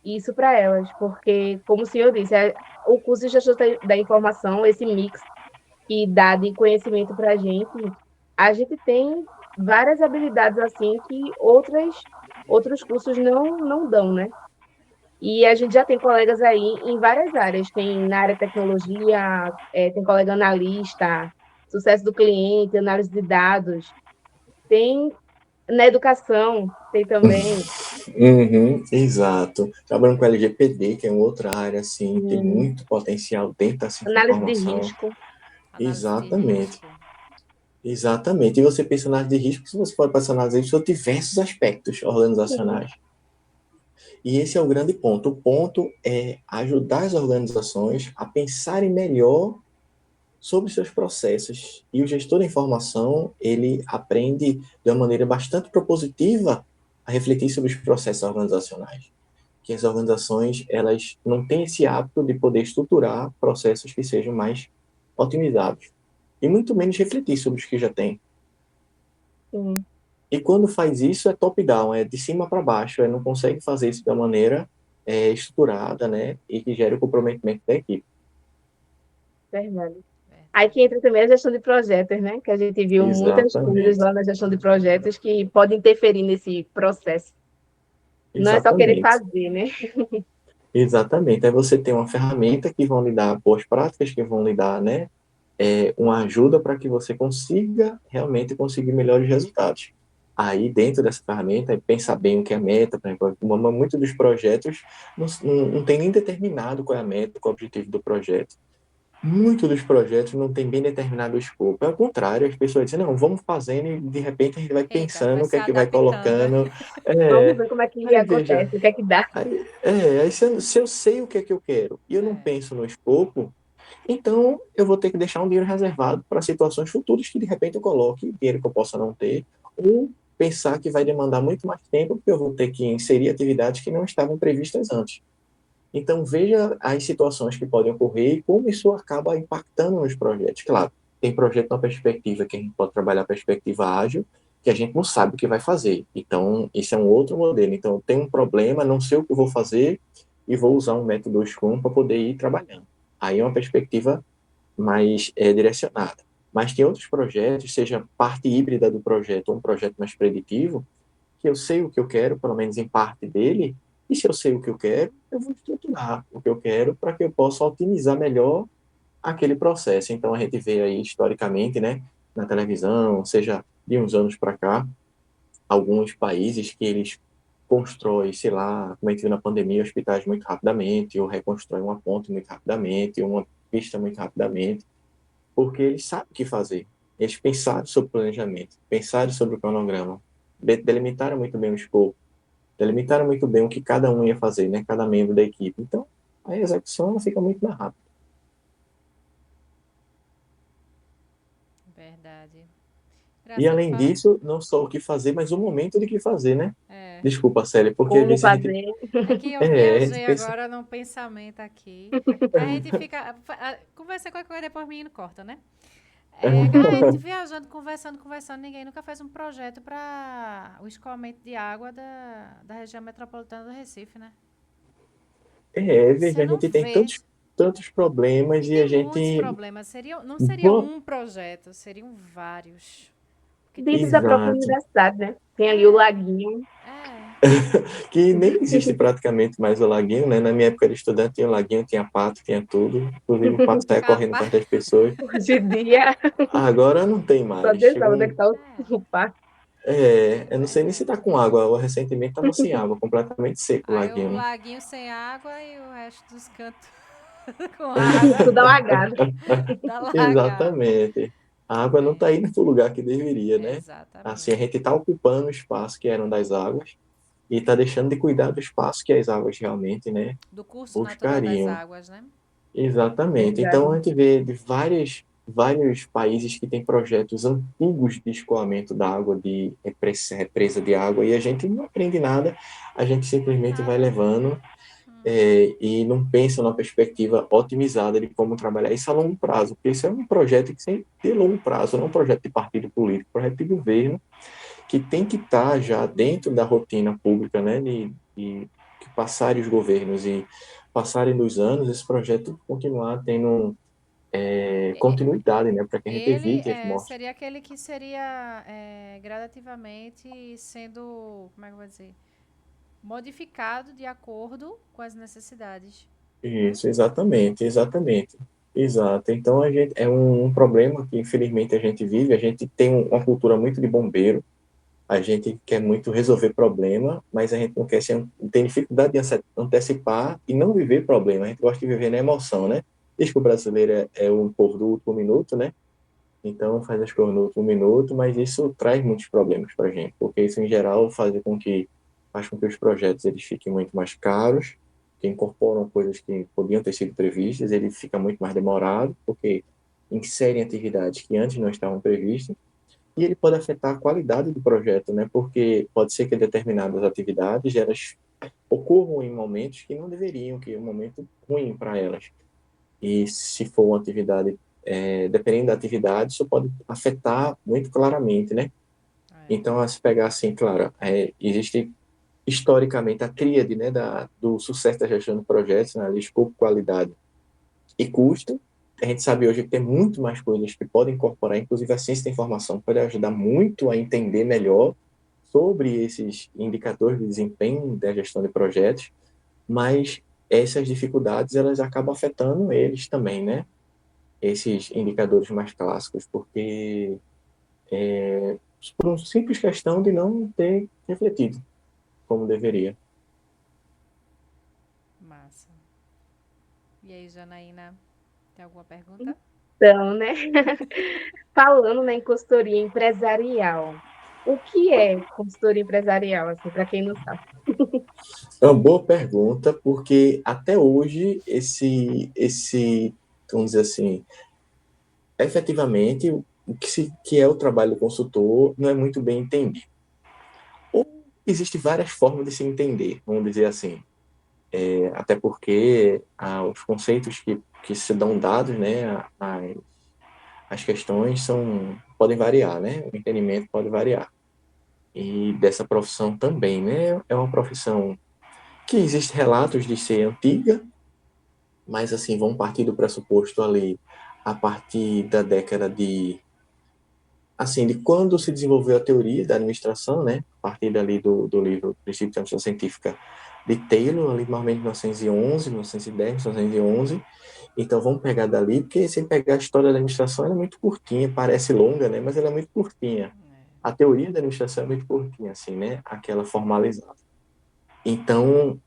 Speaker 1: isso para elas, porque, como o senhor disse, o curso de gestão da informação, esse mix que dá de conhecimento para a gente tem várias habilidades assim que outros cursos não dão, né? E a gente já tem colegas aí em várias áreas, tem na área de tecnologia, tem colega analista, sucesso do cliente, análise de dados, tem Na educação tem também.
Speaker 3: Exato. Trabalhando com LGPD, que é uma outra área, assim, tem muito potencial dentro dessa
Speaker 1: Análise de
Speaker 3: informação.
Speaker 1: risco.
Speaker 2: Análise de
Speaker 3: Exatamente.
Speaker 2: risco.
Speaker 3: Exatamente. E você pensa na análise de risco, se você pode passar na análise de risco, são diversos aspectos organizacionais. E esse é o grande ponto. O ponto é ajudar as organizações a pensarem melhor sobre seus processos. E o gestor da informação, ele aprende de uma maneira bastante propositiva a refletir sobre os processos organizacionais. Que as organizações, elas não têm esse hábito de poder estruturar processos que sejam mais otimizados. E muito menos refletir sobre os que já têm.
Speaker 1: Sim.
Speaker 3: E quando faz isso, é top-down, é de cima para baixo, não consegue fazer isso de uma maneira estruturada, né? E que gere o comprometimento da equipe.
Speaker 1: Verdade. Aí que entra também a gestão de projetos, né? Que a gente viu muitas coisas
Speaker 3: Exatamente.
Speaker 1: lá na gestão de projetos que podem interferir nesse processo. Não é só querer
Speaker 3: Exatamente.
Speaker 1: fazer, né?
Speaker 3: Exatamente. Aí você tem uma ferramenta que vão lhe dar boas práticas, que vão lhe dar, né, uma ajuda para que você consiga realmente conseguir melhores resultados. Aí, dentro dessa ferramenta, é pensar bem o que é a meta. Por exemplo, muitos dos projetos não tem nem determinado qual é a meta, qual é o objetivo do projeto. Muitos dos projetos não tem bem determinado o escopo. É o contrário, as pessoas dizem, não, vamos fazendo e de repente a gente vai
Speaker 2: Eita, vai
Speaker 3: pensando o que
Speaker 2: se
Speaker 3: é que vai
Speaker 2: adaptando.
Speaker 3: colocando.
Speaker 1: Vamos ver como é que
Speaker 3: Aí veja,
Speaker 1: acontece, o que é que dá.
Speaker 3: aí se eu sei o que é que eu quero e eu não penso no escopo, então eu vou ter que deixar um dinheiro reservado para situações futuras que de repente eu coloque dinheiro que eu possa não ter, ou pensar que vai demandar muito mais tempo porque eu vou ter que inserir atividades que não estavam previstas antes. Então, veja as situações que podem ocorrer e como isso acaba impactando nos projetos. Claro, tem projeto na perspectiva que a gente pode trabalhar a perspectiva ágil, que a gente não sabe o que vai fazer. Então, isso é um outro modelo. Então, tem um problema, não sei o que eu vou fazer e vou usar um método Scrum para poder ir trabalhando. Aí é uma perspectiva mais direcionada. Mas tem outros projetos, seja parte híbrida do projeto ou um projeto mais preditivo, que eu sei o que eu quero, pelo menos em parte dele, e se eu sei o que eu quero, eu vou estruturar o que eu quero para que eu possa otimizar melhor aquele processo. Então, a gente vê aí, historicamente, né, na televisão, seja de uns anos para cá, alguns países que eles constroem, sei lá, como a gente viu na pandemia, hospitais muito rapidamente, ou reconstrói uma ponte muito rapidamente, ou uma pista muito rapidamente, porque eles sabem o que fazer. Eles pensaram sobre o planejamento, pensaram sobre o cronograma, delimitaram muito bem o escopo, delimitaram muito bem o que cada um ia fazer, né? Cada membro da equipe. Então, a execução fica muito mais rápida.
Speaker 2: Verdade.
Speaker 3: E,
Speaker 2: Engraçado
Speaker 3: além
Speaker 2: fala.
Speaker 3: disso, não só o que fazer, mas o momento de que fazer, né?
Speaker 2: É.
Speaker 3: Desculpa, Célia, porque às
Speaker 1: Como
Speaker 3: vezes a gente...
Speaker 1: fazer.
Speaker 2: É que eu
Speaker 3: a gente
Speaker 2: viajei
Speaker 3: pensa...
Speaker 2: agora num pensamento aqui. Que a gente fica. Conversa qualquer coisa, depois o menino corta, né? A gente viajando, conversando, ninguém nunca fez um projeto para o escoamento de água da região metropolitana do Recife, né?
Speaker 3: Veja,
Speaker 2: Você
Speaker 3: a
Speaker 2: não
Speaker 3: gente tem
Speaker 2: vê.
Speaker 3: tantos problemas
Speaker 2: E
Speaker 3: e a
Speaker 2: tem muitos
Speaker 3: gente...
Speaker 2: problemas. Não seria um projeto, seriam vários. Porque tem
Speaker 1: Dentro da própria
Speaker 3: Exato.
Speaker 1: universidade, né? Tem ali o laguinho.
Speaker 3: Que nem existe praticamente mais o laguinho, né? Na minha época de estudante tinha o laguinho, tinha pato, tinha tudo. Inclusive o pato saia correndo
Speaker 2: Capaz.
Speaker 3: perto das pessoas.
Speaker 1: Hoje em dia,
Speaker 3: Agora não tem
Speaker 1: só
Speaker 3: mais.
Speaker 1: Deus sabe
Speaker 3: Chegou
Speaker 1: onde é que está o parque.
Speaker 3: eu não sei nem se
Speaker 2: Pois
Speaker 3: tá
Speaker 2: é.
Speaker 3: com água. Recentemente estava sem água, completamente seco o
Speaker 2: Aí o
Speaker 3: laguinho, né?
Speaker 2: laguinho sem água e o resto dos cantos com água
Speaker 1: Tudo alagado.
Speaker 2: da lagada.
Speaker 3: Exatamente. A água não está
Speaker 2: É,
Speaker 3: indo para o lugar que deveria, né? Assim, a
Speaker 2: exatamente.
Speaker 3: gente está ocupando o espaço que eram das águas e está deixando de cuidar do espaço que as águas realmente, né,
Speaker 2: Do curso natural das
Speaker 3: buscariam.
Speaker 2: águas, né?
Speaker 3: Exatamente. Então, a
Speaker 1: Verdade.
Speaker 3: gente vê de vários países que têm projetos antigos de escoamento da água, de represa de água, e a gente não aprende nada, a gente simplesmente vai
Speaker 2: Nada.
Speaker 3: levando e não pensa numa perspectiva otimizada de como trabalhar isso a longo prazo, porque isso é um projeto que tem de longo prazo, não é um projeto de partido político, é um projeto de governo que tem que estar já dentro da rotina pública, né, de que passarem os governos e passarem dos anos, esse projeto continuar tendo continuidade, né, para que a gente
Speaker 2: Ele
Speaker 3: evite as mortes.
Speaker 2: seria aquele que seria gradativamente sendo, como é que eu vou dizer, modificado de acordo com as necessidades, né?
Speaker 3: Isso, exatamente, exatamente. Exato. Então, a gente, é um problema que, infelizmente, a gente vive. A gente tem uma cultura muito de bombeiro, A gente quer muito resolver problema, mas a gente não quer tem dificuldade de antecipar e não viver problema. A gente gosta de viver na emoção, né? Diz que o brasileiro é um povo do último minuto, né? Então faz as coisas no último minuto, mas isso traz muitos problemas para a gente, porque isso em geral faz com que os projetos eles fiquem muito mais caros, que incorporam coisas que podiam ter sido previstas, ele fica muito mais demorado, porque inserem atividades que antes não estavam previstas, e ele pode afetar a qualidade do projeto, né? Porque pode ser que determinadas atividades elas ocorram em momentos que não deveriam, que é um momento ruim para elas. E se for uma atividade, dependendo da atividade, isso pode afetar muito claramente, né? Então, a se pegar assim, claro, existe historicamente a tríade, né, do sucesso da gestão de projetos, né, de escopo, qualidade e custo. A gente sabe hoje que tem muito mais coisas que podem incorporar, inclusive a ciência da informação pode ajudar muito a entender melhor sobre esses indicadores de desempenho da gestão de projetos, mas essas dificuldades elas acabam afetando eles também, né? Esses indicadores mais clássicos, porque por uma simples questão de não ter refletido como deveria.
Speaker 2: Massa. E aí, Janaína, tem alguma pergunta?
Speaker 1: Então, né? Falando, né, em consultoria empresarial. O que é consultoria empresarial, assim, para quem não sabe?
Speaker 3: É uma boa pergunta, porque até hoje vamos dizer assim, efetivamente, que é o trabalho do consultor não é muito bem entendido. Ou existem várias formas de se entender, vamos dizer assim. Até porque os conceitos que se dão dados, né, as questões podem variar, né? O entendimento pode variar. E dessa profissão também, né? É uma profissão que existe relatos de ser antiga, mas assim, vão partir do pressuposto ali, a partir da década assim, de quando se desenvolveu a teoria da administração, né? A partir dali do livro Princípios da Administração Científica de Taylor, ali mais ou menos 1911, 1910, 1911. Então vamos pegar dali, porque se pegar a história da administração, ela é muito curtinha, parece longa, né? Mas ela é muito curtinha. A teoria da administração é muito curtinha, assim, né? Aquela formalizada. Então,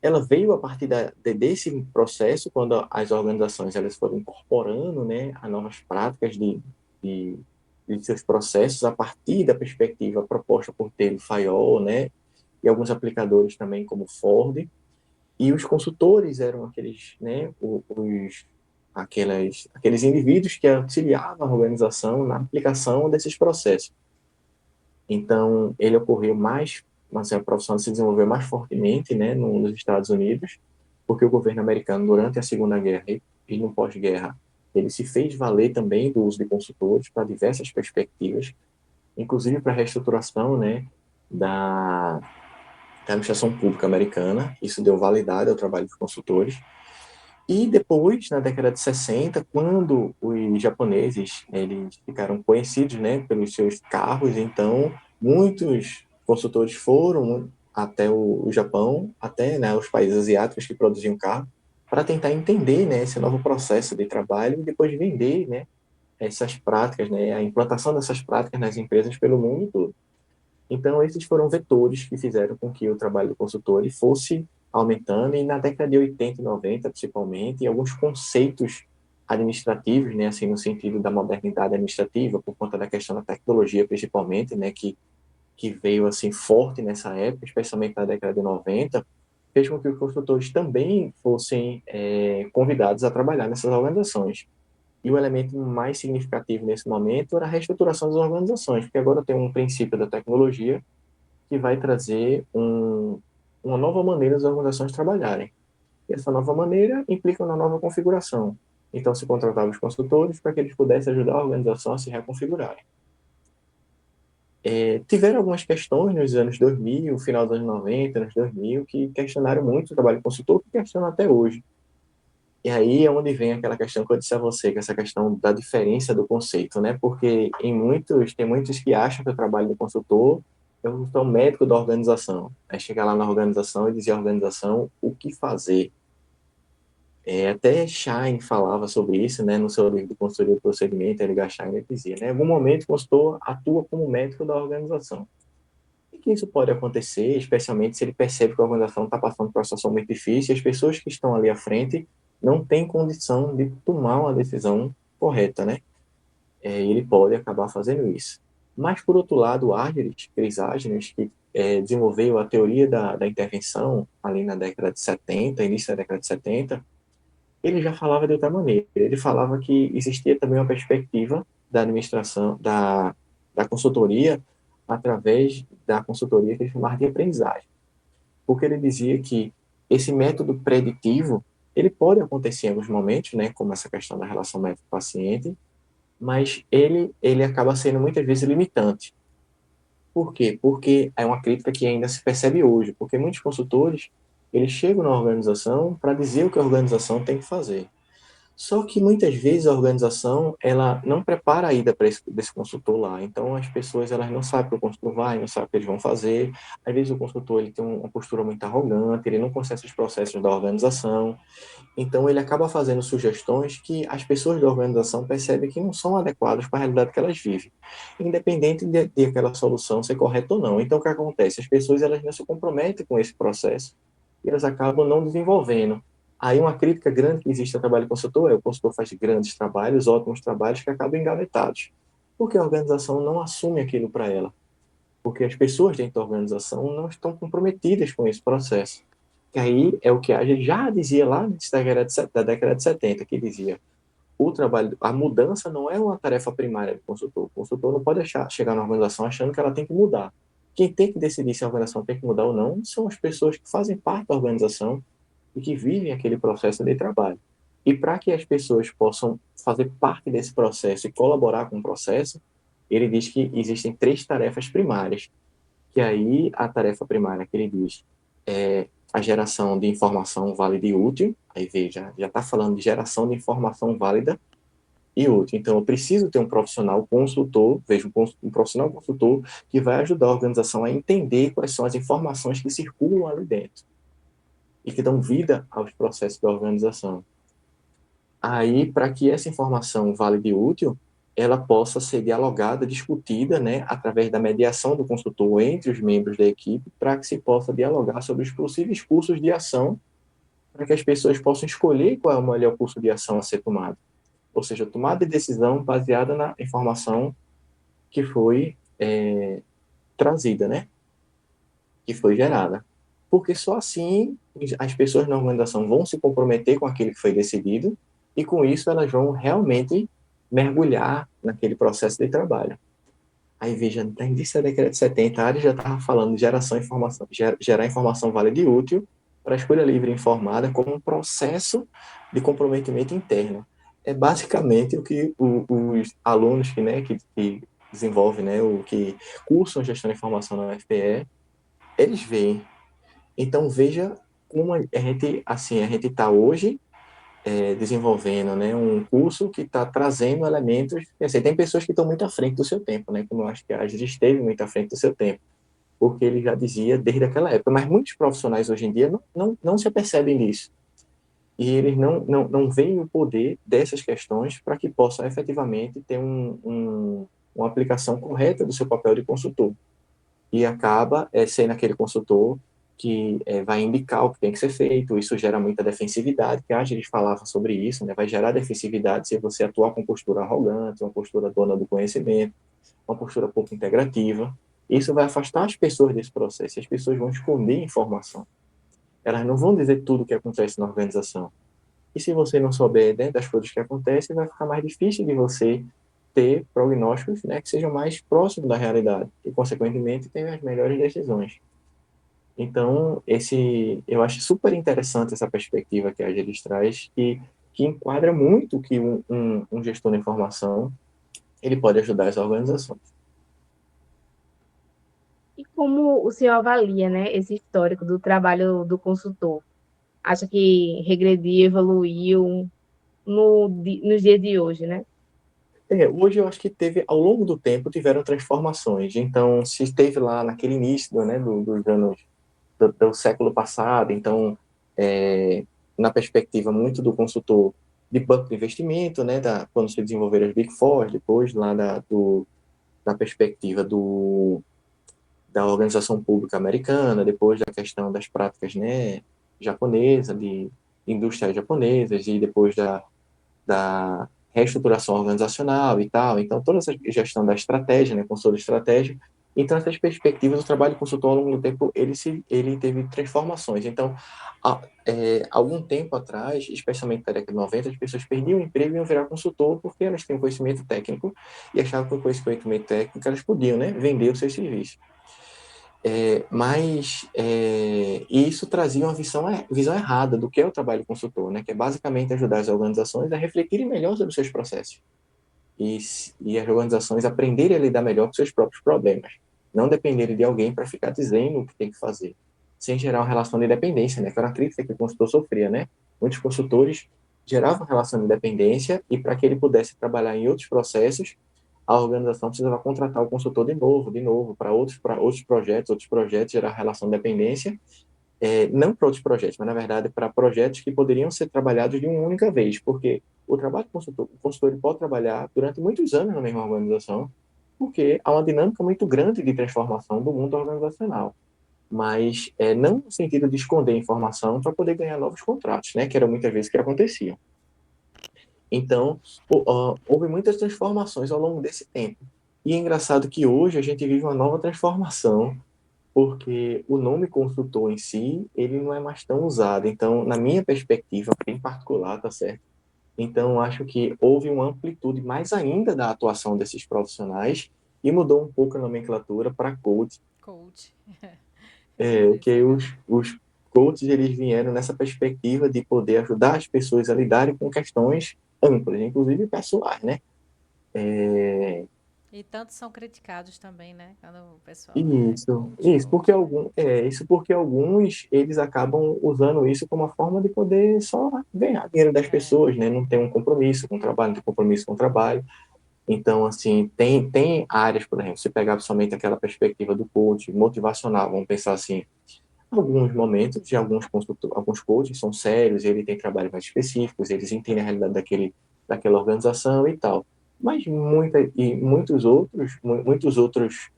Speaker 3: ela veio a partir desse processo, quando as organizações elas foram incorporando, né, a novas práticas de, de seus processos a partir da perspectiva proposta por Taylor Fayol, né, e alguns aplicadores também como Ford, e os consultores eram aqueles, né, aqueles indivíduos que auxiliavam a organização na aplicação desses processos. Então, ele ocorreu mais, mas a profissão se desenvolveu mais fortemente, né, nos Estados Unidos, porque o governo americano, durante a Segunda Guerra e no pós-guerra, ele se fez valer também do uso de consultores para diversas perspectivas, inclusive para a reestruturação, né, da administração pública americana. Isso deu validade ao trabalho dos consultores. E depois, na década de 60, quando os japoneses eles ficaram conhecidos, né, pelos seus carros, então muitos consultores foram até o Japão, até, né, os países asiáticos que produziam carro, para tentar entender, né, esse novo processo de trabalho e depois vender, né, essas práticas, né, a implantação dessas práticas nas empresas pelo mundo todo. Então, esses foram vetores que fizeram com que o trabalho do consultor ele fosse aumentando, e na década de 80 e 90, principalmente, alguns conceitos administrativos, né, assim, no sentido da modernidade administrativa, por conta da questão da tecnologia, principalmente, né, que veio, assim, forte nessa época, especialmente na década de 90, fez com que os consultores também fossem convidados a trabalhar nessas organizações. E o elemento mais significativo nesse momento era a reestruturação das organizações, porque agora tem um princípio da tecnologia que vai trazer uma nova maneira das organizações trabalharem. E essa nova maneira implica uma nova configuração. Então, se contratava os consultores para que eles pudessem ajudar a organização a se reconfigurarem. Tiveram algumas questões nos anos 2000, final dos anos 90, anos 2000, que questionaram muito o trabalho do consultor, que questionam até hoje. E aí é onde vem aquela questão que eu disse a você, que é essa questão da diferença do conceito, né? Porque tem muitos que acham que o trabalho do consultor eu sou médico da organização. Aí chegar lá na organização e dizer à organização o que fazer. Até Schein falava sobre isso, né, no seu livro de Consultoria do Procedimento, Edgar Schein, ele dizia, né, em algum momento o consultor atua como médico da organização. E que isso pode acontecer, especialmente se ele percebe que a organização está passando por uma situação muito difícil e as pessoas que estão ali à frente não têm condição de tomar uma decisão correta, né? Ele pode acabar fazendo isso. Mas, por outro lado, Chris Argyris, que desenvolveu a teoria da intervenção ali na década de 70, início da década de 70, ele já falava de outra maneira. Ele falava que existia também uma perspectiva da administração, da consultoria, através da consultoria que ele chamava de aprendizagem. Porque ele dizia que esse método preditivo, ele pode acontecer em alguns momentos, né, como essa questão da relação médico-paciente, mas ele acaba sendo muitas vezes limitante. Por quê? Porque é uma crítica que ainda se percebe hoje, porque muitos consultores, eles chegam na organização para dizer o que a organização tem que fazer. Só que muitas vezes a organização, ela não prepara a ida desse consultor lá. Então as pessoas, elas não sabem que o consultor vai, não sabem o que eles vão fazer. Às vezes o consultor, ele tem uma postura muito arrogante, ele não conhece os processos da organização. Então ele acaba fazendo sugestões que as pessoas da organização percebem que não são adequadas para a realidade que elas vivem, independente de aquela solução ser correta ou não. Então o que acontece? As pessoas, elas não se comprometem com esse processo e elas acabam não desenvolvendo. Aí uma crítica grande que existe ao trabalho do consultor o consultor faz grandes trabalhos, ótimos trabalhos que acabam engavetados, porque a organização não assume aquilo para ela, porque as pessoas dentro da organização não estão comprometidas com esse processo. Que aí é o que a gente já dizia lá da década de 70, que dizia o trabalho, a mudança não é uma tarefa primária do consultor. O consultor não pode chegar na organização achando que ela tem que mudar. Quem tem que decidir se a organização tem que mudar ou não são as pessoas que fazem parte da organização e que vivem aquele processo de trabalho. E para que as pessoas possam fazer parte desse processo e colaborar com o processo, ele diz que existem 3 tarefas primárias. Que aí a tarefa primária que ele diz é a geração de informação válida e útil. Aí veja, já está falando de geração de informação válida e útil. Então, eu preciso ter um profissional consultor, veja, um profissional consultor que vai ajudar a organização a entender quais são as informações que circulam ali dentro e que dão vida aos processos da organização. Aí, para que essa informação válida e útil, ela possa ser dialogada, discutida, né, através da mediação do consultor entre os membros da equipe, para que se possa dialogar sobre os possíveis cursos de ação, para que as pessoas possam escolher qual é o melhor curso de ação a ser tomado. Ou seja, tomada de decisão baseada na informação que foi trazida, né, que foi gerada. Porque só assim as pessoas na organização vão se comprometer com aquilo que foi decidido e com isso elas vão realmente mergulhar naquele processo de trabalho. Aí veja, no início da década de 70, a área já estava falando de gerar informação válida e útil para a escolha livre e informada como um processo de comprometimento interno. É basicamente o que os alunos que desenvolvem, né, o que cursam gestão de informação na UFPE, eles veem. Então veja como a gente está hoje desenvolvendo, né, um curso que está trazendo elementos. Assim, tem pessoas que estão muito à frente do seu tempo, né, como eu acho que a Agir esteve muito à frente do seu tempo, porque ele já dizia desde aquela época, mas muitos profissionais hoje em dia não se apercebem disso. E eles não veem o poder dessas questões para que possam efetivamente ter uma aplicação correta do seu papel de consultor. E acaba sendo aquele consultor que vai indicar o que tem que ser feito. Isso gera muita defensividade, que a gente falava sobre isso, né? Vai gerar defensividade se você atuar com postura arrogante, uma postura dona do conhecimento, uma postura pouco integrativa. Isso vai afastar as pessoas desse processo, e as pessoas vão esconder informação. Elas não vão dizer tudo o que acontece na organização. E se você não souber, né, das coisas que acontecem, vai ficar mais difícil de você ter prognósticos, né, que sejam mais próximos da realidade e, consequentemente, ter as melhores decisões. Então, eu acho super interessante essa perspectiva que a Agilis traz, que enquadra muito que um gestor de informação ele pode ajudar as organizações.
Speaker 1: E como o senhor avalia, né, esse histórico do trabalho do consultor? Acha que regrediu, evoluiu nos dias de hoje, né?
Speaker 3: Hoje eu acho que ao longo do tempo, tiveram transformações. Então, se esteve lá naquele início, né, dos anos do século passado, então na perspectiva muito do consultor de banco de investimento, né, quando se desenvolveram as Big Four, depois lá da perspectiva da organização pública americana, depois da questão das práticas, né, japonesa, de indústrias japonesas, e depois da reestruturação organizacional e tal. Então, toda essa gestão da estratégia, né, consultor de estratégia. Então, essas perspectivas, o trabalho de consultor ao longo do tempo, ele teve transformações. Então, algum tempo atrás, especialmente na década de 90, as pessoas perdiam o emprego e iam virar consultor porque elas tinham conhecimento técnico e achavam que com esse conhecimento técnico elas podiam, né, vender os seus serviços. E isso trazia uma visão errada do que é o trabalho consultor, né? Que é basicamente ajudar as organizações a refletirem melhor sobre os seus processos e as organizações aprenderem a lidar melhor com seus próprios problemas, não dependerem de alguém para ficar dizendo o que tem que fazer, sem gerar uma relação de dependência, né? Que era uma crítica que o consultor sofria, né? Muitos consultores geravam relação de dependência e para que ele pudesse trabalhar em outros processos, a organização precisava contratar o consultor de novo, para outros projetos, gerar relação de dependência, não para outros projetos, mas, na verdade, para projetos que poderiam ser trabalhados de uma única vez, porque o trabalho do consultor ele pode trabalhar durante muitos anos na mesma organização, porque há uma dinâmica muito grande de transformação do mundo organizacional, mas não no sentido de esconder informação para poder ganhar novos contratos, né, que era muitas vezes que acontecia. Então, houve muitas transformações ao longo desse tempo. E é engraçado que hoje a gente vive uma nova transformação, porque o nome consultor em si, ele não é mais tão usado. Então, na minha perspectiva, bem particular, tá certo? Então, acho que houve uma amplitude mais ainda da atuação desses profissionais e mudou um pouco a nomenclatura para coach.
Speaker 2: Coach.
Speaker 3: Que os coaches, eles vieram nessa perspectiva de poder ajudar as pessoas a lidarem com questões amplas, inclusive pessoais, né?
Speaker 2: E tantos são criticados também, né? Quando o pessoal
Speaker 3: Isso porque alguns, eles acabam usando isso como uma forma de poder só ganhar dinheiro das pessoas, né? Não tem um compromisso com o trabalho, não tem compromisso com o trabalho. Então, assim, tem áreas, por exemplo, se pegar somente aquela perspectiva do coach motivacional, vamos pensar assim, alguns momentos de alguns coaches são sérios, eles têm trabalhos mais específicos, eles entendem a realidade daquela organização e tal. Mas muitos outros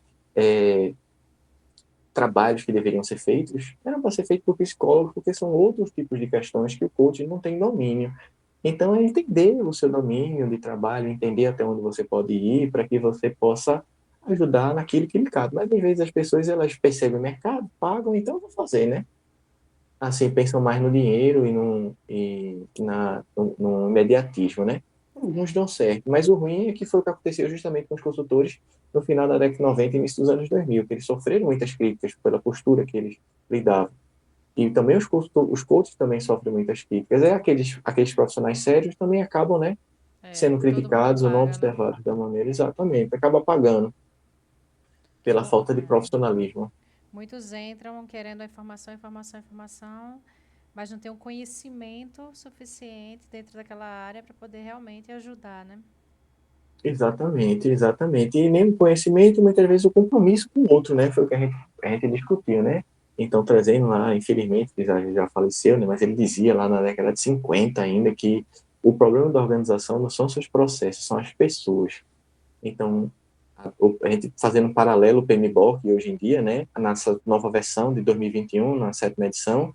Speaker 3: trabalhos que deveriam ser feitos eram para ser feitos por psicólogos, porque são outros tipos de questões que o coach não tem domínio. Então, é entender o seu domínio de trabalho, entender até onde você pode ir para que você possa ajudar naquilo que lhe cabe. Mas, às vezes, as pessoas, elas percebem o mercado, pagam, então eu vou fazer, né? Assim, pensam mais no dinheiro no imediatismo, né? Alguns dão certo, mas o ruim é que foi o que aconteceu justamente com os consultores no final da década de 90 e início dos anos 2000, que eles sofreram muitas críticas pela postura que eles lidavam. E também os coaches também sofrem muitas críticas. Aqueles profissionais sérios também acabam, né, sendo
Speaker 2: todo mundo
Speaker 3: criticados ou não
Speaker 2: paga, né?
Speaker 3: observados da maneira exatamente. Acaba pagando pela falta de profissionalismo.
Speaker 2: Muitos entram querendo a informação, mas não tem um conhecimento suficiente dentro daquela área para poder realmente ajudar, né?
Speaker 3: Exatamente. E nem o conhecimento, muitas vezes o compromisso com o outro, né? Foi o que a gente discutiu, né? Então, trazendo lá, infelizmente, ele já faleceu, né? Mas ele dizia lá na década de 50 ainda que o problema da organização não são seus processos, são as pessoas. Então, a gente fazendo um paralelo o PMBOK hoje em dia, né? Nessa nova versão de 2021, na 7ª edição,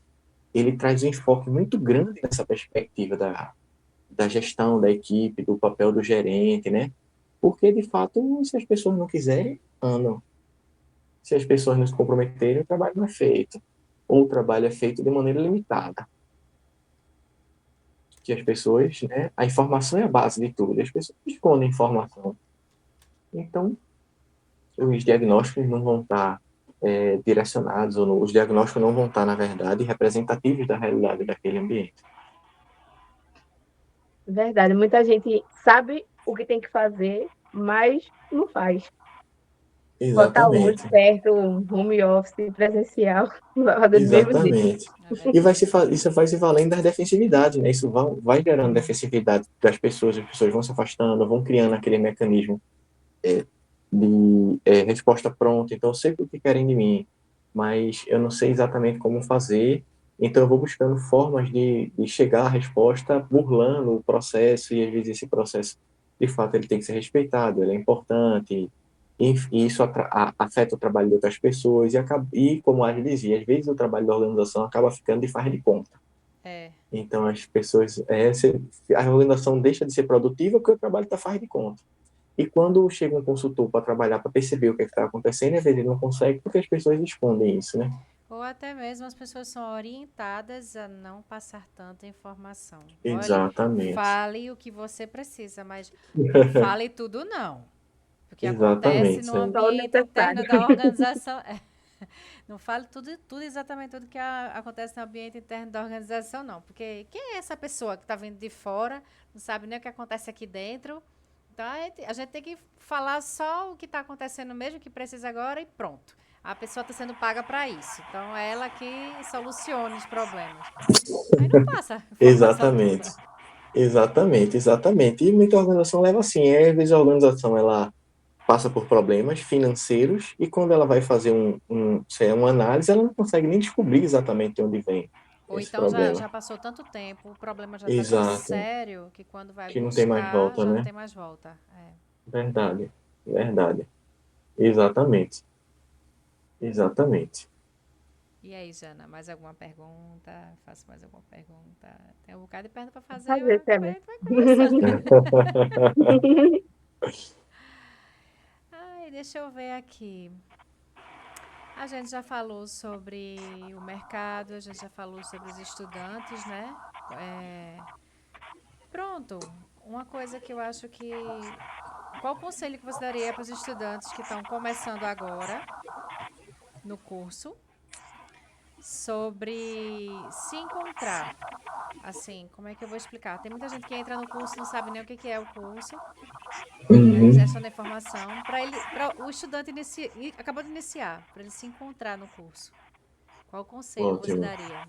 Speaker 3: ele traz um enfoque muito grande nessa perspectiva da gestão da equipe, do papel do gerente, né? Porque, de fato, se as pessoas não quiserem, andam. Se as pessoas não se comprometerem, o trabalho não é feito. Ou o trabalho é feito de maneira limitada. Que as pessoas, né? A informação é a base de tudo. As pessoas escondem informação. Então, os diagnósticos não vão estar direcionados, os diagnósticos não vão estar, na verdade, representativos da realidade daquele ambiente.
Speaker 1: Verdade. Muita gente sabe o que tem que fazer, mas não faz. Botar hoje
Speaker 3: Exatamente.
Speaker 1: perto, um home office presencial, vai fazer do mesmo jeito.
Speaker 3: Exatamente. E isso vai se valendo das defensividades, né? Isso vai gerando defensividade das pessoas, as pessoas vão se afastando, vão criando aquele mecanismo de resposta pronta. Então, eu sei o que querem de mim, mas eu não sei exatamente como fazer, Então, eu vou buscando formas de chegar à resposta burlando o processo, e às vezes esse processo, de fato, ele tem que ser respeitado, ele é importante, e isso afeta o trabalho de outras pessoas, e como a gente dizia, às vezes o trabalho da organização acaba ficando de faz de conta.
Speaker 2: É.
Speaker 3: Então, as pessoas, a organização deixa de ser produtiva porque o trabalho está faz de conta. E quando chega um consultor para trabalhar, para perceber o que está acontecendo, às vezes ele não consegue porque as pessoas escondem isso, né?
Speaker 2: Ou até mesmo as pessoas são orientadas a não passar tanta informação. Olhe,
Speaker 3: Exatamente.
Speaker 2: fale o que você precisa, mas fale tudo não. Porque acontece
Speaker 3: Exatamente.
Speaker 2: no
Speaker 3: Sim.
Speaker 1: Só o
Speaker 2: ambiente
Speaker 1: necessário.
Speaker 2: interno da organização. Não fale tudo exatamente tudo que acontece no ambiente interno da organização, não. Porque quem é essa pessoa que está vindo de fora, não sabe nem o que acontece aqui dentro. Então a gente tem que falar só o que está acontecendo mesmo, que precisa agora e pronto. A pessoa está sendo paga para isso. Então é ela que soluciona os problemas. Aí não passa a informação
Speaker 3: Exatamente.
Speaker 2: toda.
Speaker 3: Exatamente. E muita organização leva assim. Às vezes a organização ela passa por problemas financeiros e quando ela vai fazer uma análise, ela não consegue nem descobrir exatamente de onde vem
Speaker 2: Ou
Speaker 3: esse
Speaker 2: então
Speaker 3: problema.
Speaker 2: já passou tanto tempo, o problema já está tão
Speaker 3: Exato.
Speaker 2: sério que quando vai
Speaker 3: Que não tem mais
Speaker 2: buscar
Speaker 3: volta,
Speaker 2: já não
Speaker 3: né?
Speaker 2: tem mais volta. É.
Speaker 3: Verdade. Verdade. Exatamente. Exatamente.
Speaker 2: E aí, Jana, mais alguma pergunta? Faço mais alguma pergunta? Tem um bocado de pergunta para fazer,
Speaker 1: Fazer,
Speaker 2: mas a
Speaker 1: Thelma.
Speaker 2: gente vai conversando. Ai, deixa eu ver aqui. A gente já falou sobre o mercado, a gente já falou sobre os estudantes, né? É, pronto. Uma coisa que eu acho que. Qual o conselho que você daria para os estudantes que estão começando agora no curso sobre se encontrar? Assim, como é que eu vou explicar? Tem muita gente que entra no curso e não sabe nem o que é o curso, né?
Speaker 3: Uhum.
Speaker 2: Gestão da informação, para o estudante acabou de iniciar, para ele se encontrar no curso. Qual conselho você
Speaker 3: Ótimo.
Speaker 2: daria?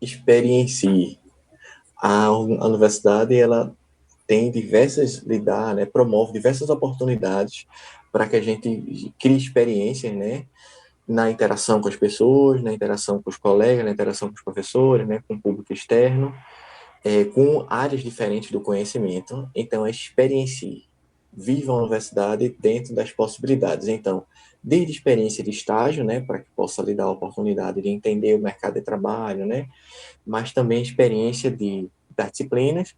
Speaker 3: Experiencie. A universidade, ela tem promove diversas oportunidades para que a gente crie experiências, né, na interação com as pessoas, na interação com os colegas, na interação com os professores, né, com o público externo, com áreas diferentes do conhecimento. Então, experiencie. Viva a universidade dentro das possibilidades. Então, desde experiência de estágio, né, para que possa lhe dar a oportunidade de entender o mercado de trabalho, né, mas também experiência das disciplinas,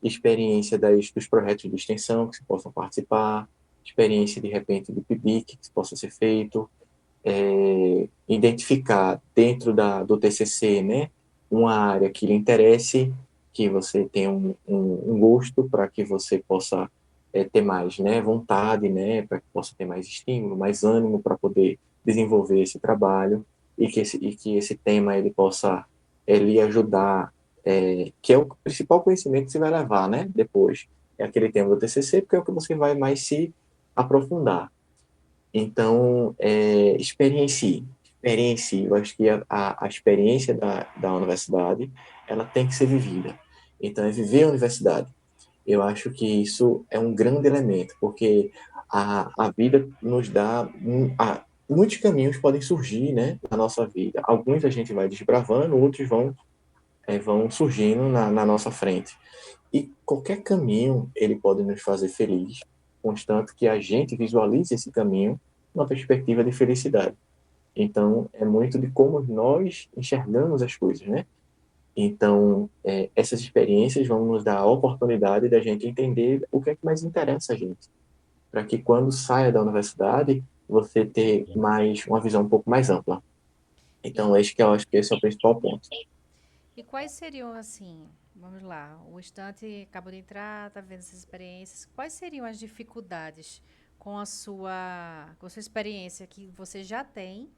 Speaker 3: experiência dos projetos de extensão que se possam participar, experiência, de repente, do PIBIC que possa ser feito, identificar dentro do TCC, né, uma área que lhe interesse, que você tenha um gosto para que você possa ter mais, né, vontade, né, para que possa ter mais estímulo, mais ânimo para poder desenvolver esse trabalho e que esse tema ele possa lhe ajudar, que é o principal conhecimento que você vai levar, né, depois. É aquele tema do TCC, porque é o que você vai mais se aprofundar. Então, experiencie. Eu acho que a experiência da universidade, ela tem que ser vivida. Então, é viver a universidade. Eu acho que isso é um grande elemento, porque a vida nos dá... muitos caminhos podem surgir, né, na nossa vida. Alguns a gente vai desbravando, outros vão surgindo na nossa frente. E qualquer caminho, ele pode nos fazer feliz, constante que a gente visualize esse caminho numa perspectiva de felicidade. Então, é muito de como nós enxergamos as coisas, né? Então, essas experiências vão nos dar a oportunidade da gente entender o que é que mais interessa a gente, para que quando saia da universidade, você ter mais uma visão um pouco mais ampla.
Speaker 2: E,
Speaker 3: Então, eu acho que esse é o principal ponto.
Speaker 2: e quais seriam, assim, vamos lá, o estudante acabou de entrar, está vendo essas experiências, quais seriam as dificuldades com a sua experiência que você já tem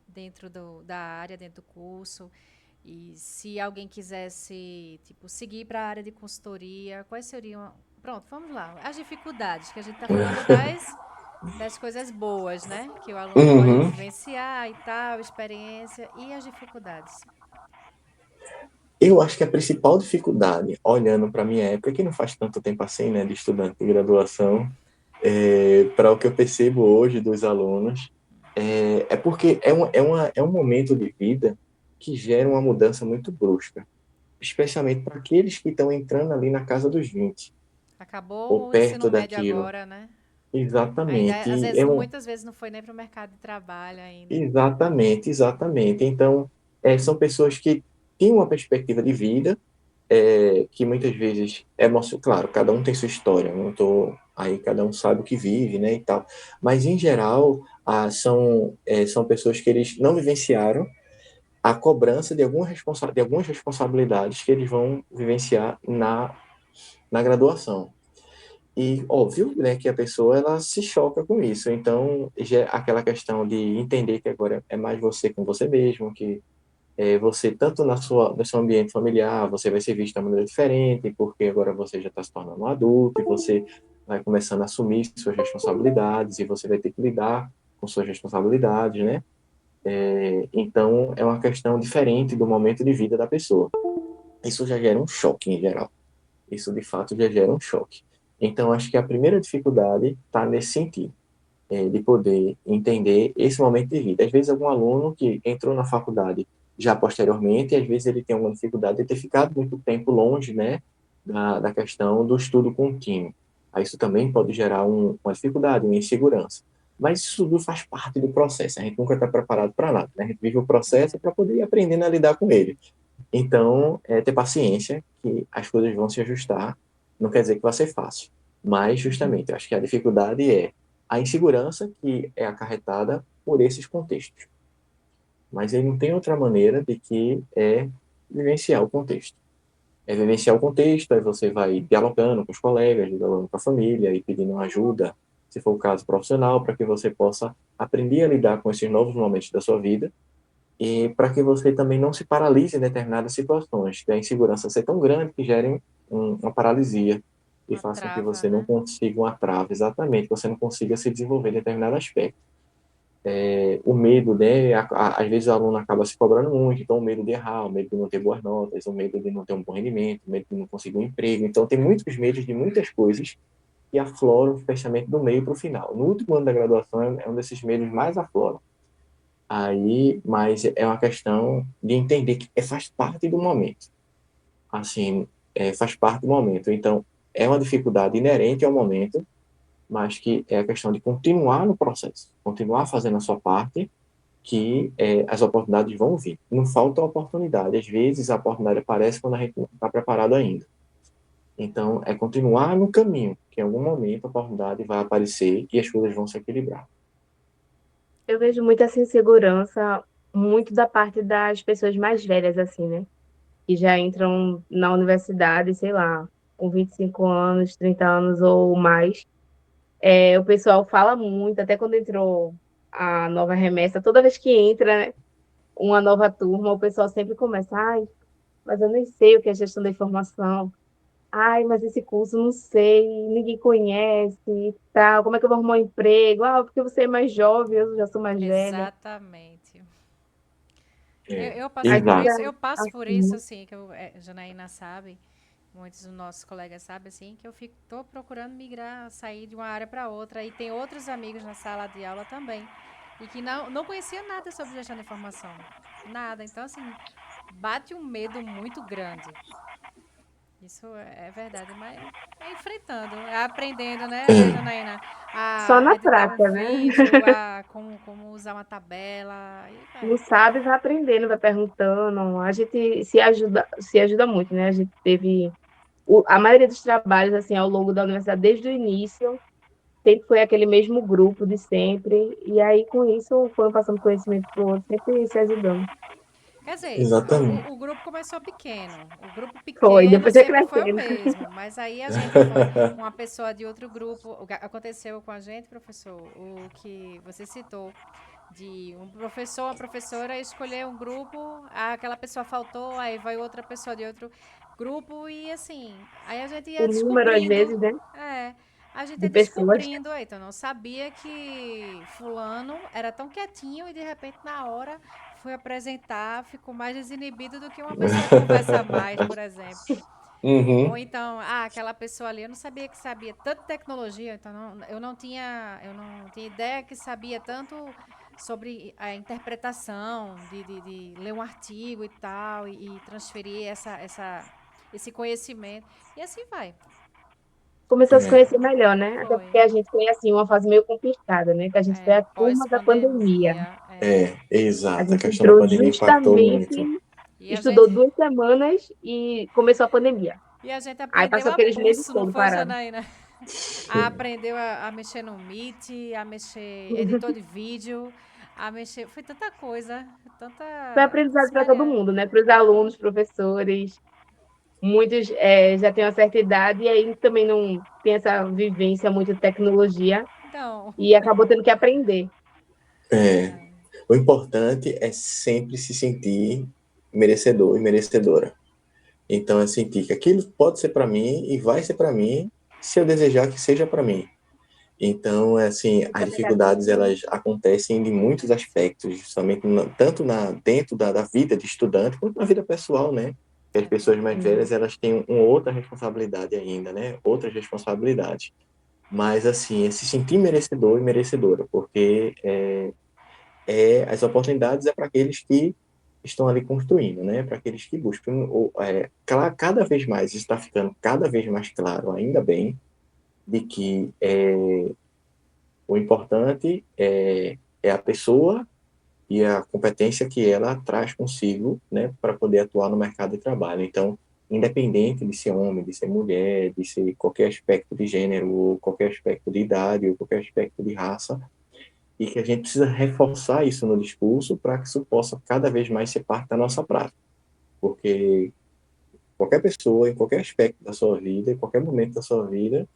Speaker 2: dentro da área, dentro do curso, e se alguém quisesse, tipo, seguir para a área de consultoria, quais seriam... Pronto, vamos lá. As dificuldades, que a gente está falando das coisas boas, né? Que o aluno pode
Speaker 3: Uhum.
Speaker 2: vivenciar e tal, experiência, e as dificuldades.
Speaker 3: Eu acho que a principal dificuldade, olhando para a minha época, que não faz tanto tempo assim, né, de estudante de graduação, para o que eu percebo hoje dos alunos, porque é um momento de vida que gera uma mudança muito brusca, especialmente para aqueles que estão entrando ali na casa dos 20, ou
Speaker 2: Acabou o ensino
Speaker 3: perto
Speaker 2: médio
Speaker 3: daquilo.
Speaker 2: agora, né?
Speaker 3: Exatamente.
Speaker 2: Às
Speaker 3: E
Speaker 2: vezes,
Speaker 3: é um,
Speaker 2: muitas vezes não foi nem para o mercado de trabalho ainda.
Speaker 3: exatamente, exatamente. Então, são pessoas que têm uma perspectiva de vida que muitas vezes claro, cada um tem sua história, não tô aí, cada um sabe o que vive, né, e tal. Mas em geral, são pessoas que eles não vivenciaram a cobrança de algumas responsabilidades que eles vão vivenciar na graduação. E óbvio, né, que a pessoa ela se choca com isso. Então, já aquela questão de entender que agora é mais você com você mesmo, que você, tanto no seu ambiente familiar, você vai ser visto de uma maneira diferente, porque agora você já está se tornando um adulto e você vai começando a assumir suas responsabilidades e você vai ter que lidar com suas responsabilidades, né? Então, é uma questão diferente do momento de vida da pessoa. Isso já gera um choque em geral. Isso, de fato, já gera um choque. Então, acho que a primeira dificuldade está nesse sentido, de poder entender esse momento de vida. Às vezes, algum aluno que entrou na faculdade já posteriormente, e às vezes ele tem uma dificuldade de ter ficado muito tempo longe, né, da questão do estudo contínuo. Aí isso também pode gerar uma dificuldade, uma insegurança. Mas isso tudo faz parte do processo. A gente nunca está preparado para nada, né? A gente vive o processo
Speaker 2: É.
Speaker 3: para poder ir aprendendo a lidar com ele. Então, ter paciência, que as coisas vão se ajustar. Não quer dizer que vai ser fácil, mas justamente, eu acho que a dificuldade é a insegurança que é acarretada por esses contextos. Mas ele não tem outra maneira de que vivenciar o contexto. É vivenciar o contexto, aí você vai dialogando com os colegas, dialogando com a família e pedindo ajuda, se for o caso profissional, para que você possa aprender a lidar com esses novos momentos da sua vida e para que você também não se paralise em determinadas situações, que a insegurança ser tão grande que gerem uma paralisia e
Speaker 2: Uma
Speaker 3: façam que
Speaker 2: trava,
Speaker 3: você não
Speaker 2: né?
Speaker 3: consiga uma trava, exatamente, que você não consiga se desenvolver em determinado aspecto. O medo, né, às vezes o aluno acaba se cobrando muito, então o medo de errar, o medo de não ter boas notas, o medo de não ter um bom rendimento, o medo de não conseguir um emprego, então tem muitos medos de muitas coisas que afloram especialmente do meio para o final. No último ano da graduação é um desses medos mais afloram. Aí, mas é uma questão de entender que faz parte do momento. Assim, faz parte do momento. Então, é uma dificuldade inerente ao momento, mas que é a questão de continuar no processo, continuar fazendo a sua parte, que as oportunidades vão vir. Não falta oportunidade. Às vezes, a oportunidade aparece quando a gente não está preparado ainda. Então, é continuar no caminho, que em algum momento a oportunidade vai aparecer e as coisas vão se equilibrar.
Speaker 1: Eu vejo muita essa insegurança, muito da parte das pessoas mais velhas, assim, né? Que já entram na universidade, sei lá, com 25 anos, 30 anos ou mais. O pessoal fala muito, até quando entrou a nova remessa, toda vez que entra, né, uma nova turma, o pessoal sempre começa, ai, mas eu nem sei o que é gestão da informação. Ai, mas esse curso não sei, ninguém conhece e tal. Como é que eu vou arrumar um emprego? Ah, porque você é mais jovem, eu já sou mais velha.
Speaker 2: Exatamente.
Speaker 3: É,
Speaker 2: Eu passei
Speaker 1: Aí
Speaker 2: por
Speaker 3: exato.
Speaker 2: isso,
Speaker 1: fica
Speaker 2: eu passo por isso,
Speaker 1: assim,
Speaker 2: assim, que Janaína sabe, muitos dos nossos colegas sabem, assim, que eu tô procurando migrar, sair de uma área para outra, e tem outros amigos na sala de aula também, e que não conhecia nada sobre gestão de informação. Nada. Então, assim, bate um medo muito grande. Isso é verdade, mas é enfrentando, é aprendendo, né,
Speaker 3: É,
Speaker 2: Janaína?
Speaker 1: só
Speaker 2: A
Speaker 1: na
Speaker 2: editar um
Speaker 1: prática, né?
Speaker 2: vídeo, como usar uma tabela, e vai.
Speaker 1: Não sabe, vai aprendendo, vai perguntando. A gente se ajuda muito, né? A gente teve a maioria dos trabalhos assim ao longo da universidade desde o início, sempre foi aquele mesmo grupo de sempre, e aí com isso foi passando conhecimento para o outro, sempre se ajudando.
Speaker 2: Quer dizer,
Speaker 3: exatamente.
Speaker 2: o grupo começou pequeno. O grupo
Speaker 1: Foi,
Speaker 2: pequeno
Speaker 1: depois foi
Speaker 2: sempre foi o
Speaker 1: crescendo.
Speaker 2: mesmo, mas aí a gente foi uma pessoa de outro grupo. O que aconteceu com a gente, professor, o que você citou, de um professor, uma professora escolher um grupo, aquela pessoa faltou, aí vai outra pessoa de outro grupo e assim, aí a gente ia
Speaker 1: O número, às
Speaker 2: descobrindo,
Speaker 1: vezes, né,
Speaker 2: é, a gente
Speaker 1: de
Speaker 2: ia
Speaker 1: pessoas.
Speaker 2: descobrindo, então não sabia que fulano era tão quietinho e de repente na hora foi apresentar, ficou mais desinibido do que uma pessoa que conversa mais, por exemplo. Ou
Speaker 3: Uhum.
Speaker 2: então, aquela pessoa ali, eu não sabia que sabia tanto tecnologia, então eu não tinha ideia que sabia tanto sobre a interpretação, de ler um artigo e tal, e transferir esse conhecimento. E assim vai.
Speaker 1: Começou a se
Speaker 3: É,
Speaker 1: conhecer melhor, né? Até porque
Speaker 2: Foi.
Speaker 1: a gente foi, assim, uma fase meio complicada, né? Que a gente foi
Speaker 2: É,
Speaker 1: a turma da pandemia.
Speaker 2: pós-pandemia.
Speaker 1: A
Speaker 3: exato. A
Speaker 1: gente
Speaker 3: questão da
Speaker 1: entrou
Speaker 3: pandemia impactou muito.
Speaker 1: justamente,
Speaker 2: E a
Speaker 1: estudou
Speaker 2: gente,
Speaker 1: 2 semanas e começou a pandemia.
Speaker 2: e a gente
Speaker 1: Aí
Speaker 2: aprendeu
Speaker 1: passou
Speaker 2: a
Speaker 1: aqueles meses
Speaker 2: pulso, não
Speaker 1: todos
Speaker 2: foi,
Speaker 1: parados.
Speaker 2: Janaína? Aprendeu a mexer no Meet, a mexer editor de vídeo, a mexer. Foi tanta coisa,
Speaker 1: Foi
Speaker 2: tanta
Speaker 1: aprendizado para todo
Speaker 2: experiência.
Speaker 1: mundo, né? Para os alunos, professores. Muitos já têm uma certa idade e aí também não tem essa vivência muito de tecnologia
Speaker 2: Então,
Speaker 1: e acabou tendo que aprender.
Speaker 3: É, o importante é sempre se sentir merecedor e merecedora. Então, é sentir que aquilo pode ser para mim e vai ser para mim se eu desejar que seja para mim. Então, é assim,
Speaker 1: Muito
Speaker 3: as
Speaker 1: obrigada.
Speaker 3: dificuldades elas acontecem em muitos aspectos, somente tanto dentro da vida de estudante quanto na vida pessoal, né? Que as pessoas mais velhas elas têm uma outra responsabilidade ainda, né? Outras responsabilidades. Mas assim, é se sentir merecedor e merecedora, porque as oportunidades é para aqueles que estão ali construindo, né? Para aqueles que buscam. Cada vez mais está ficando cada vez mais claro, ainda bem, de que o importante é a pessoa e a competência que ela traz consigo, né, para poder atuar no mercado de trabalho. Então, independente de ser homem, de ser mulher, de ser qualquer aspecto de gênero, ou qualquer aspecto de idade, ou qualquer aspecto de raça, e que a gente precisa reforçar isso no discurso para que isso possa cada vez mais ser parte da nossa prática. Porque qualquer pessoa, em qualquer aspecto da sua vida, em qualquer momento da sua vida,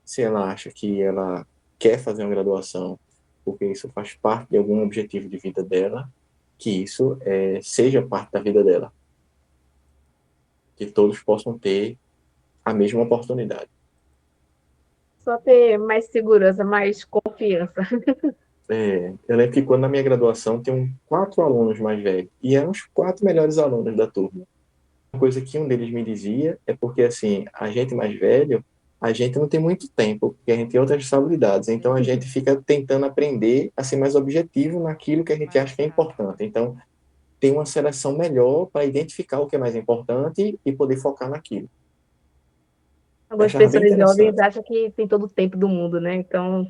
Speaker 3: se ela acha que ela quer fazer uma graduação, porque isso faz parte de algum objetivo de vida dela, que isso seja parte da vida dela. Que todos possam ter a mesma oportunidade.
Speaker 1: Só ter mais segurança, mais confiança.
Speaker 3: Eu lembro que quando na minha graduação tinham 4 alunos mais velhos, e eram os 4 melhores alunos da turma. Uma coisa que um deles me dizia é porque, assim, a gente mais velho, a gente não tem muito tempo, porque a gente tem outras responsabilidades, então a gente fica tentando aprender a ser mais objetivo naquilo que a gente acha que é importante. Então, tem uma seleção melhor para identificar o que é mais importante e poder focar naquilo. Eu
Speaker 1: Algumas
Speaker 3: achava bem
Speaker 1: pessoas jovens
Speaker 3: interessante.
Speaker 1: acham que tem todo o tempo do mundo, né? Então,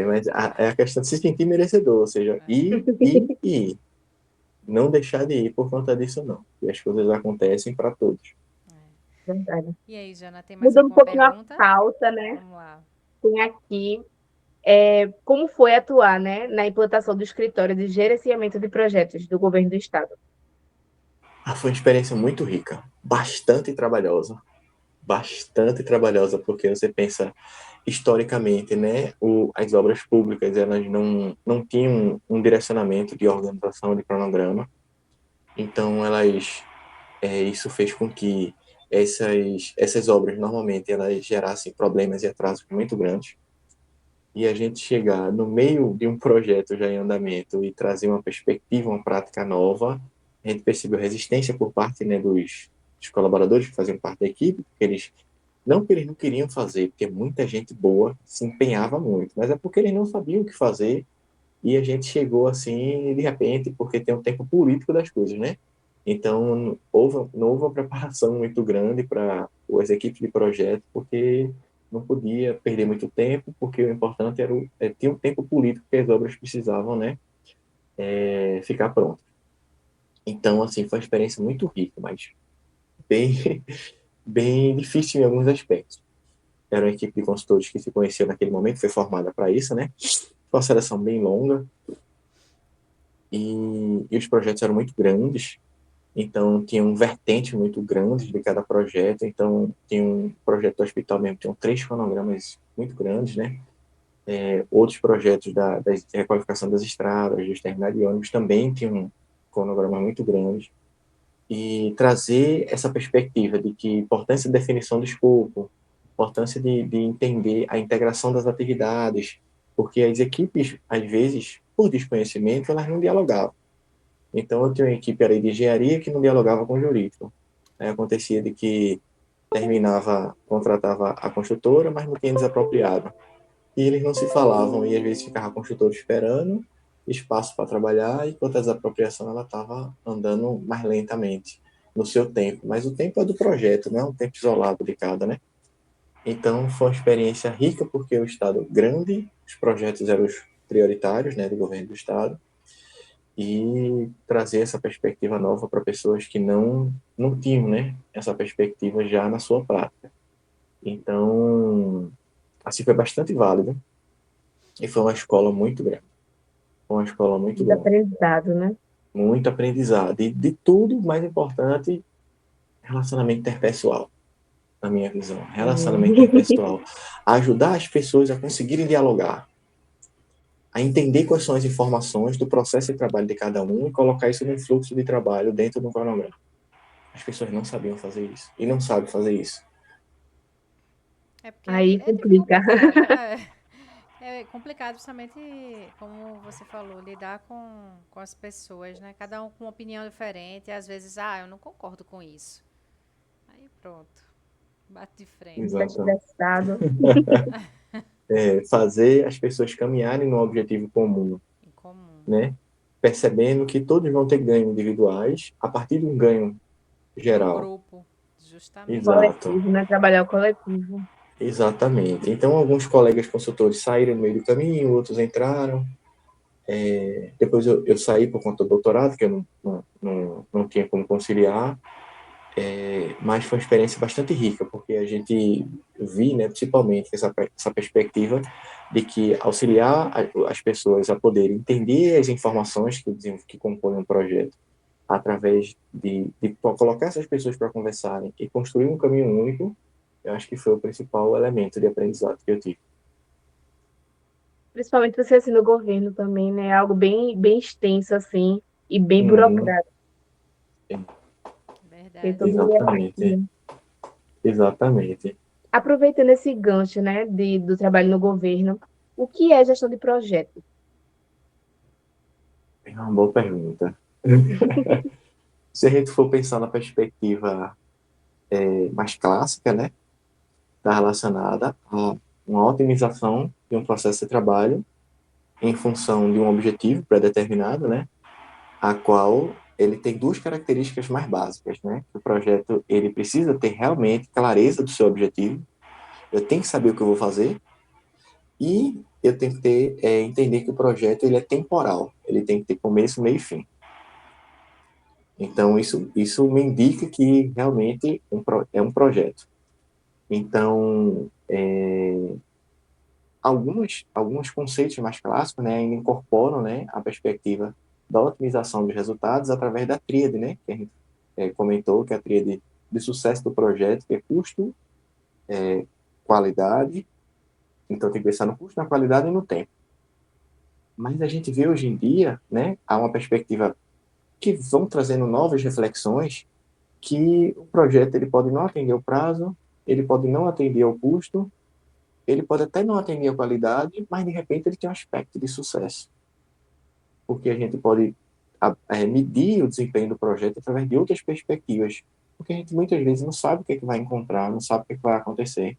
Speaker 3: Mas é a questão de se sentir merecedor, ou seja, ir. Não deixar de ir por conta disso, não. E as coisas acontecem para todos.
Speaker 1: verdade.
Speaker 2: e aí, Jana, tem mais
Speaker 1: Mudando um
Speaker 2: alguma
Speaker 1: pouquinho a
Speaker 2: pergunta?
Speaker 1: pauta, né?
Speaker 2: Vamos lá.
Speaker 1: Tem aqui como foi atuar, né, na implantação do escritório de gerenciamento de projetos do governo do estado.
Speaker 3: Foi uma experiência muito rica, bastante trabalhosa, porque você pensa historicamente, né, as obras públicas elas não tinham um direcionamento de organização de cronograma, então isso fez com que essas obras normalmente elas gerassem problemas e atrasos muito grandes. E a gente chegar no meio de um projeto já em andamento e trazer uma perspectiva, uma prática nova, a gente percebeu resistência por parte, né, dos colaboradores que faziam parte da equipe, porque não que eles não queriam fazer, porque muita gente boa se empenhava muito, mas é porque eles não sabiam o que fazer e a gente chegou assim, de repente, porque tem um tempo político das coisas, né? Então, não houve uma preparação muito grande para as equipes de projeto, porque não podia perder muito tempo, porque o importante tinha um tempo político que as obras precisavam, né, ficar prontas. Então, assim, foi uma experiência muito rica, mas bem, bem difícil em alguns aspectos. Era uma equipe de consultores que se conheceu naquele momento, foi formada para isso, né? Foi uma seleção bem longa e os projetos eram muito grandes, então tinham vertentes muito grandes de cada projeto, então tinha um projeto do hospital mesmo, tinham 3 cronogramas muito grandes, né? Outros projetos da requalificação das estradas, dos terminais de ônibus também tinham um cronograma muito grande, e trazer essa perspectiva de que importância de definição do escopo, importância de entender a integração das atividades, porque as equipes, às vezes, por desconhecimento, elas não dialogavam. Então, eu tinha uma equipe ali de engenharia que não dialogava com o jurídico. Aí acontecia de que contratava a construtora, mas não tinha desapropriado. e eles não se falavam, e às vezes ficava a construtora esperando espaço para trabalhar, enquanto a desapropriação ela estava andando mais lentamente no seu tempo. Mas o tempo é do projeto, não é um tempo isolado de cada, né? Então, foi uma experiência rica, porque o Estado grande, os projetos eram os prioritários, né, do governo do Estado, e trazer essa perspectiva nova para pessoas que não tinham, né, essa perspectiva já na sua prática. Então, assim, foi bastante válido, e foi uma escola muito grande. Foi uma escola muito
Speaker 1: De
Speaker 3: grande.
Speaker 1: aprendizado, né?
Speaker 3: Muito aprendizado. E de tudo, mais importante, relacionamento interpessoal, na minha visão. Relacionamento interpessoal. Ajudar as pessoas a conseguirem dialogar, a entender quais são as informações do processo de trabalho de cada um e colocar isso num fluxo de trabalho dentro do cronograma. As pessoas não sabiam fazer isso. E não sabem fazer isso.
Speaker 2: É porque
Speaker 1: Aí
Speaker 2: é
Speaker 1: complica.
Speaker 2: complicado. É complicado, justamente, como você falou, lidar com as pessoas, né? Cada um com uma opinião diferente. E às vezes, eu não concordo com isso. Aí pronto, bate de frente.
Speaker 1: Tá
Speaker 3: Exatamente.
Speaker 1: estressado.
Speaker 3: Fazer as pessoas caminharem num objetivo comum,
Speaker 2: Em comum.
Speaker 3: né? Percebendo que todos vão ter ganhos individuais a partir de um ganho
Speaker 2: Do
Speaker 3: geral.
Speaker 2: grupo, justamente.
Speaker 3: Exato.
Speaker 1: Coletivo, né? Trabalhar o coletivo.
Speaker 3: Exatamente. Então, alguns colegas consultores saíram no meio do caminho, outros entraram. Depois eu saí por conta do doutorado, que eu não tinha como conciliar, mas foi uma experiência bastante rica, porque a gente vi, né, principalmente essa perspectiva de que auxiliar as pessoas a poderem entender as informações que compõem um projeto, através de colocar essas pessoas para conversarem e construir um caminho único, eu acho que foi o principal elemento de aprendizado que eu tive.
Speaker 1: Principalmente você assim no governo também, né? Algo bem extenso assim e bem
Speaker 3: Uhum,
Speaker 1: burocrático. Tem
Speaker 2: Verdade.
Speaker 1: todo um
Speaker 3: exatamente,
Speaker 1: hierarquia.
Speaker 3: exatamente.
Speaker 1: Aproveitando esse gancho, né, do trabalho no governo, o que é gestão de projeto?
Speaker 3: É uma boa pergunta. Se a gente for pensar na perspectiva mais clássica, né, está relacionada a uma otimização de um processo de trabalho em função de um objetivo pré-determinado, né, a qual ele tem duas características mais básicas, né? O projeto ele precisa ter realmente clareza do seu objetivo. Eu tenho que saber o que eu vou fazer e eu tenho que entender que o projeto ele é temporal. Ele tem que ter começo, meio e fim. Então isso me indica que realmente é um projeto. Então alguns conceitos mais clássicos, né, ainda incorporam, né, a perspectiva da otimização dos resultados através da tríade, né, que a gente comentou, que é a tríade de sucesso do projeto, que é custo, qualidade, então tem que pensar no custo, na qualidade e no tempo. Mas a gente vê hoje em dia, né, há uma perspectiva que vão trazendo novas reflexões, que o projeto ele pode não atender o prazo, ele pode não atender ao custo, ele pode até não atender a qualidade, mas de repente ele tem um aspecto de sucesso. Porque a gente pode medir o desempenho do projeto através de outras perspectivas. Porque a gente muitas vezes não sabe o que, é que vai encontrar, não sabe o que, é que vai acontecer.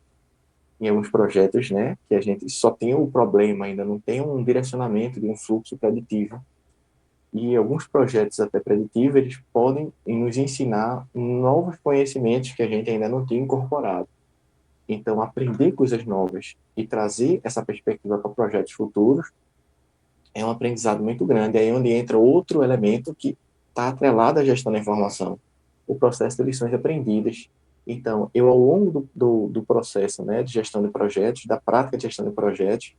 Speaker 3: Em alguns projetos, né, que a gente só tem o problema, ainda não tem um direcionamento de um fluxo preditivo. E alguns projetos até preditivos, eles podem nos ensinar novos conhecimentos que a gente ainda não tinha incorporado. Então, aprender coisas novas e trazer essa perspectiva para projetos futuros é um aprendizado muito grande. Aí é onde entra outro elemento que está atrelado à gestão da informação, o processo de lições aprendidas. Então, eu, ao longo do processo, né, de gestão de projetos, da prática de gestão de projetos,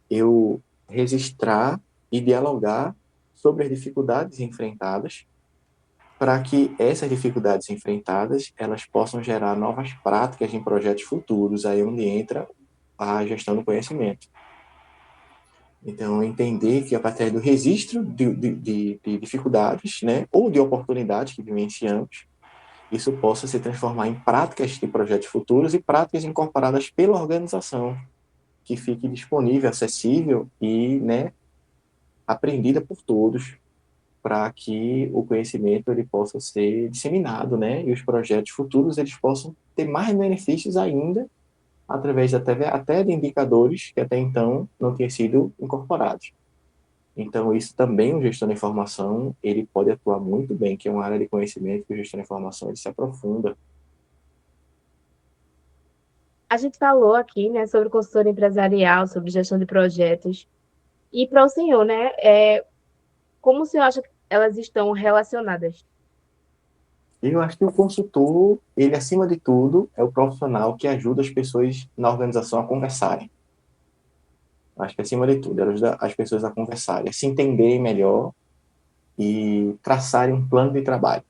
Speaker 3: eu registrar e dialogar sobre as dificuldades enfrentadas, para que essas dificuldades enfrentadas elas possam gerar novas práticas em projetos futuros, aí é onde entra a gestão do conhecimento. Então, entender que a partir do registro de dificuldades, né, ou de oportunidades que vivenciamos, isso possa se transformar em práticas de projetos futuros e práticas incorporadas pela organização, que fique disponível, acessível e, né, aprendida por todos, para que o conhecimento ele possa ser disseminado, né, e os projetos futuros eles possam ter mais benefícios ainda através até de indicadores que até então não tinham sido incorporados. Então, isso também o gestor da informação, ele pode atuar muito bem, que é uma área de conhecimento que o gestor da informação ele se aprofunda.
Speaker 1: A gente falou aqui, né, sobre consultoria empresarial, sobre gestão de projetos. E para o senhor, né, como o senhor acha que elas estão relacionadas?
Speaker 3: Eu acho que o consultor, ele acima de tudo, é o profissional que ajuda as pessoas na organização a conversarem. Acho que acima de tudo, ele ajuda as pessoas a conversarem, a se entenderem melhor e traçarem um plano de trabalho.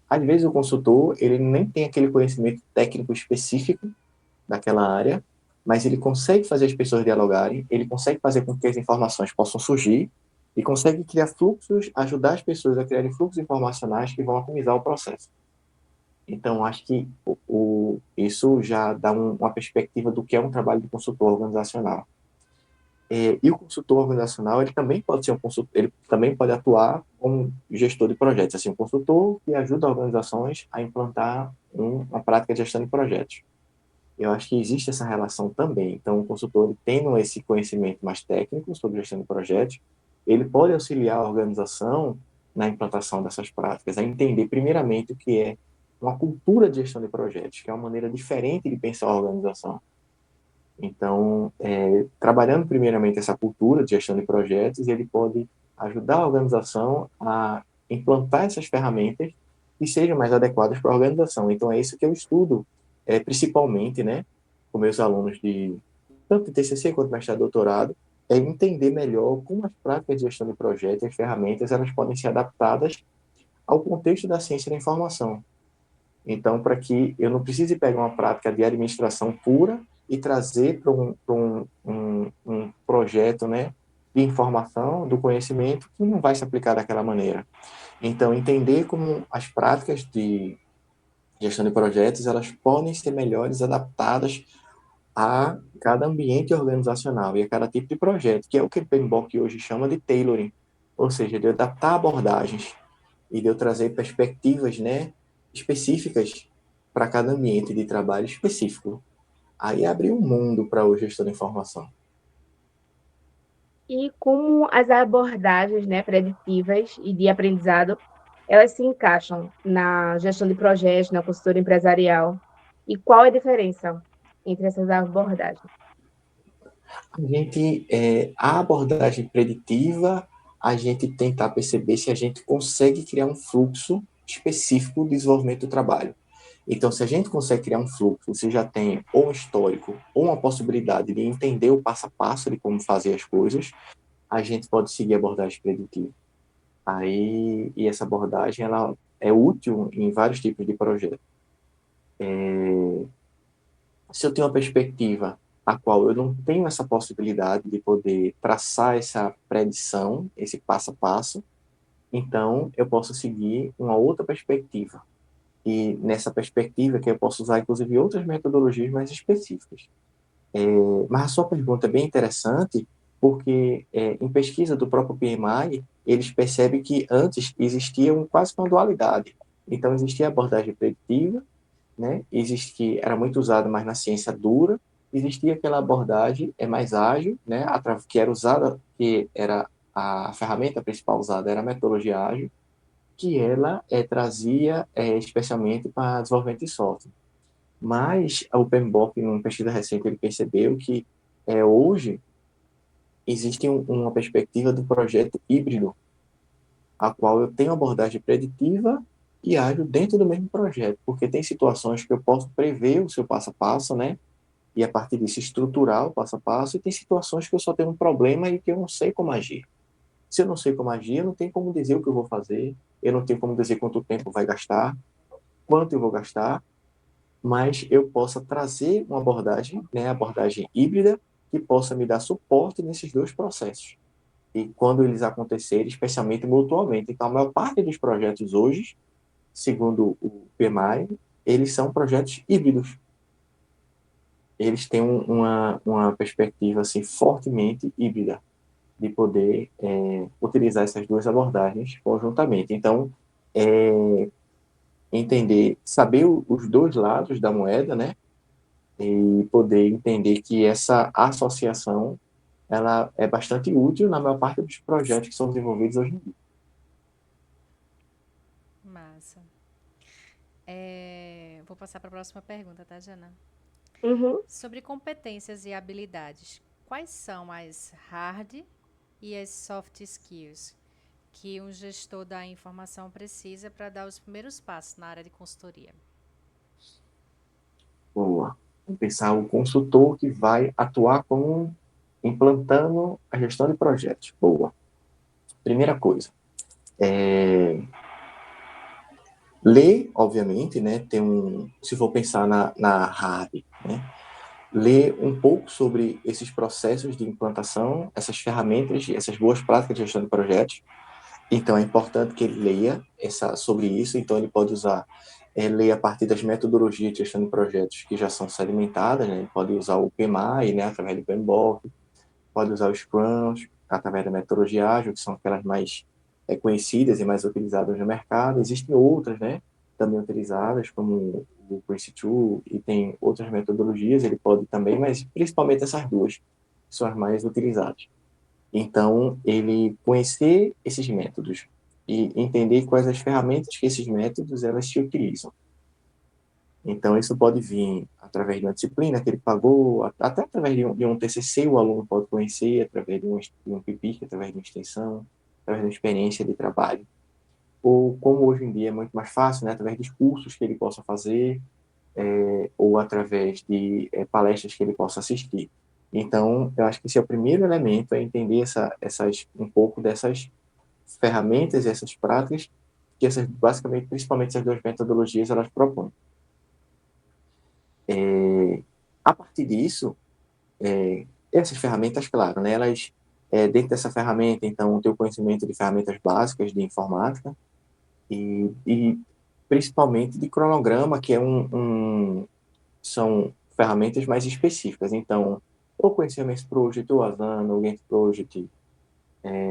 Speaker 3: Às vezes o consultor, ele nem tem aquele conhecimento técnico específico daquela área, mas ele consegue fazer as pessoas dialogarem, ele consegue fazer com que as informações possam surgir e consegue criar fluxos, ajudar as pessoas a criarem fluxos informacionais que vão otimizar o processo. Então, acho que isso já dá uma perspectiva do que é um trabalho de consultor organizacional. E o consultor organizacional, ele também pode ser um consultor, ele também pode atuar como gestor de projetos, assim, um consultor que ajuda organizações a implantar uma prática de gestão de projetos. Eu acho que existe essa relação também. Então, o consultor, tendo esse conhecimento mais técnico sobre gestão de projetos, ele pode auxiliar a organização na implantação dessas práticas, a entender primeiramente o que é uma cultura de gestão de projetos, que é uma maneira diferente de pensar a organização. Então, trabalhando primeiramente essa cultura de gestão de projetos, ele pode ajudar a organização a implantar essas ferramentas que sejam mais adequadas para a organização. Então, é isso que eu estudo, principalmente, né, com meus alunos de tanto de TCC quanto mestrado e doutorado, é entender melhor como as práticas de gestão de projetos e as ferramentas elas podem ser adaptadas ao contexto da ciência da informação. Então, para que eu não precise pegar uma prática de administração pura e trazer para um projeto, né, de informação, do conhecimento, que não vai se aplicar daquela maneira. Então, entender como as práticas de gestão de projetos, elas podem ser melhores adaptadas a cada ambiente organizacional e a cada tipo de projeto, que é o que o PMBOK hoje chama de tailoring, ou seja, de adaptar abordagens e de eu trazer perspectivas, né, específicas para cada ambiente de trabalho específico. Aí abre um mundo para o gestor de informação.
Speaker 1: E como as abordagens, né, preditivas e de aprendizado, elas se encaixam na gestão de projetos, na consultoria empresarial? E qual é a diferença entre essas abordagens?
Speaker 3: A abordagem preditiva, a gente tentar perceber se a gente consegue criar um fluxo específico de desenvolvimento do trabalho. Então, se a gente consegue criar um fluxo, se já tem ou um histórico ou uma possibilidade de entender o passo a passo de como fazer as coisas, a gente pode seguir a abordagem preditiva. E essa abordagem ela é útil em vários tipos de projetos. Se eu tenho uma perspectiva a qual eu não tenho essa possibilidade de poder traçar essa predição, esse passo a passo, então eu posso seguir uma outra perspectiva. E nessa perspectiva que eu posso usar, inclusive, outras metodologias mais específicas. Mas a sua pergunta é bem interessante, porque em pesquisa do próprio PMI, eles percebem que antes existia quase uma dualidade. Então, existia a abordagem preditiva, né? Era muito usada mais na ciência dura, existia aquela abordagem mais ágil, né? Que era usada, que era a ferramenta principal usada era a metodologia ágil, que ela trazia especialmente para desenvolvimento de software. Mas o PMBOK, em uma pesquisa recente, ele percebeu que hoje existe uma perspectiva do projeto híbrido, a qual eu tenho abordagem preditiva e ágil dentro do mesmo projeto, porque tem situações que eu posso prever o seu passo a passo, né? E a partir disso estruturar o passo a passo, e tem situações que eu só tenho um problema e que eu não sei como agir. Se eu não sei como agir, eu não tenho como dizer o que eu vou fazer, eu não tenho como dizer quanto tempo vai gastar, quanto eu vou gastar, mas eu possa trazer uma abordagem, né, abordagem híbrida, que possa me dar suporte nesses dois processos. E quando eles acontecerem, especialmente mutuamente. Então, a maior parte dos projetos hoje, segundo o PMI, eles são projetos híbridos. Eles têm uma perspectiva assim, fortemente híbrida, de poder utilizar essas duas abordagens conjuntamente. Então, entender, saber os dois lados da moeda, né? e poder entender que essa associação ela é bastante útil na maior parte dos projetos que são desenvolvidos hoje em dia.
Speaker 2: Massa. Vou passar para a próxima pergunta, tá, Jana?
Speaker 1: Uhum.
Speaker 2: Sobre competências e habilidades, quais são as hard e as soft skills que um gestor da informação precisa para dar os primeiros passos na área de consultoria?
Speaker 3: Boa. Vamos pensar o consultor que vai atuar como implantando a gestão de projetos. Boa. Primeira coisa, ler, obviamente, né, se for pensar na hard, né, ler um pouco sobre esses processos de implantação, essas ferramentas, essas boas práticas de gestão de projetos. Então, é importante que ele leia sobre isso. Então, ele pode ler a partir das metodologias de gestão de projetos que já são sedimentadas, né? Ele pode usar o PMI, né, através do PMBOK, pode usar o Scrum, através da metodologia ágil, que são aquelas mais conhecidas e mais utilizadas no mercado. Existem outras, né, também utilizadas, como o Prince2, e tem outras metodologias, ele pode também, mas principalmente essas duas são as mais utilizadas. Então, ele conhecer esses métodos e entender quais as ferramentas que esses métodos elas se utilizam. Então, isso pode vir através de uma disciplina que ele pagou, até através de um TCC, o aluno pode conhecer, através de um PIPIC, através de uma extensão, através de uma experiência de trabalho. Ou, como hoje em dia é muito mais fácil, né, através de cursos que ele possa fazer, ou através de palestras que ele possa assistir. Então, eu acho que esse é o primeiro elemento, é entender um pouco dessas ferramentas e essas práticas que basicamente, principalmente essas duas metodologias, elas propõem. A partir disso, essas ferramentas, claro, né, elas, dentro dessa ferramenta, então, ter o conhecimento de ferramentas básicas de informática e principalmente de cronograma, que são ferramentas mais específicas. Então, o Conhecimento Project, o Asana, o Gantt Project,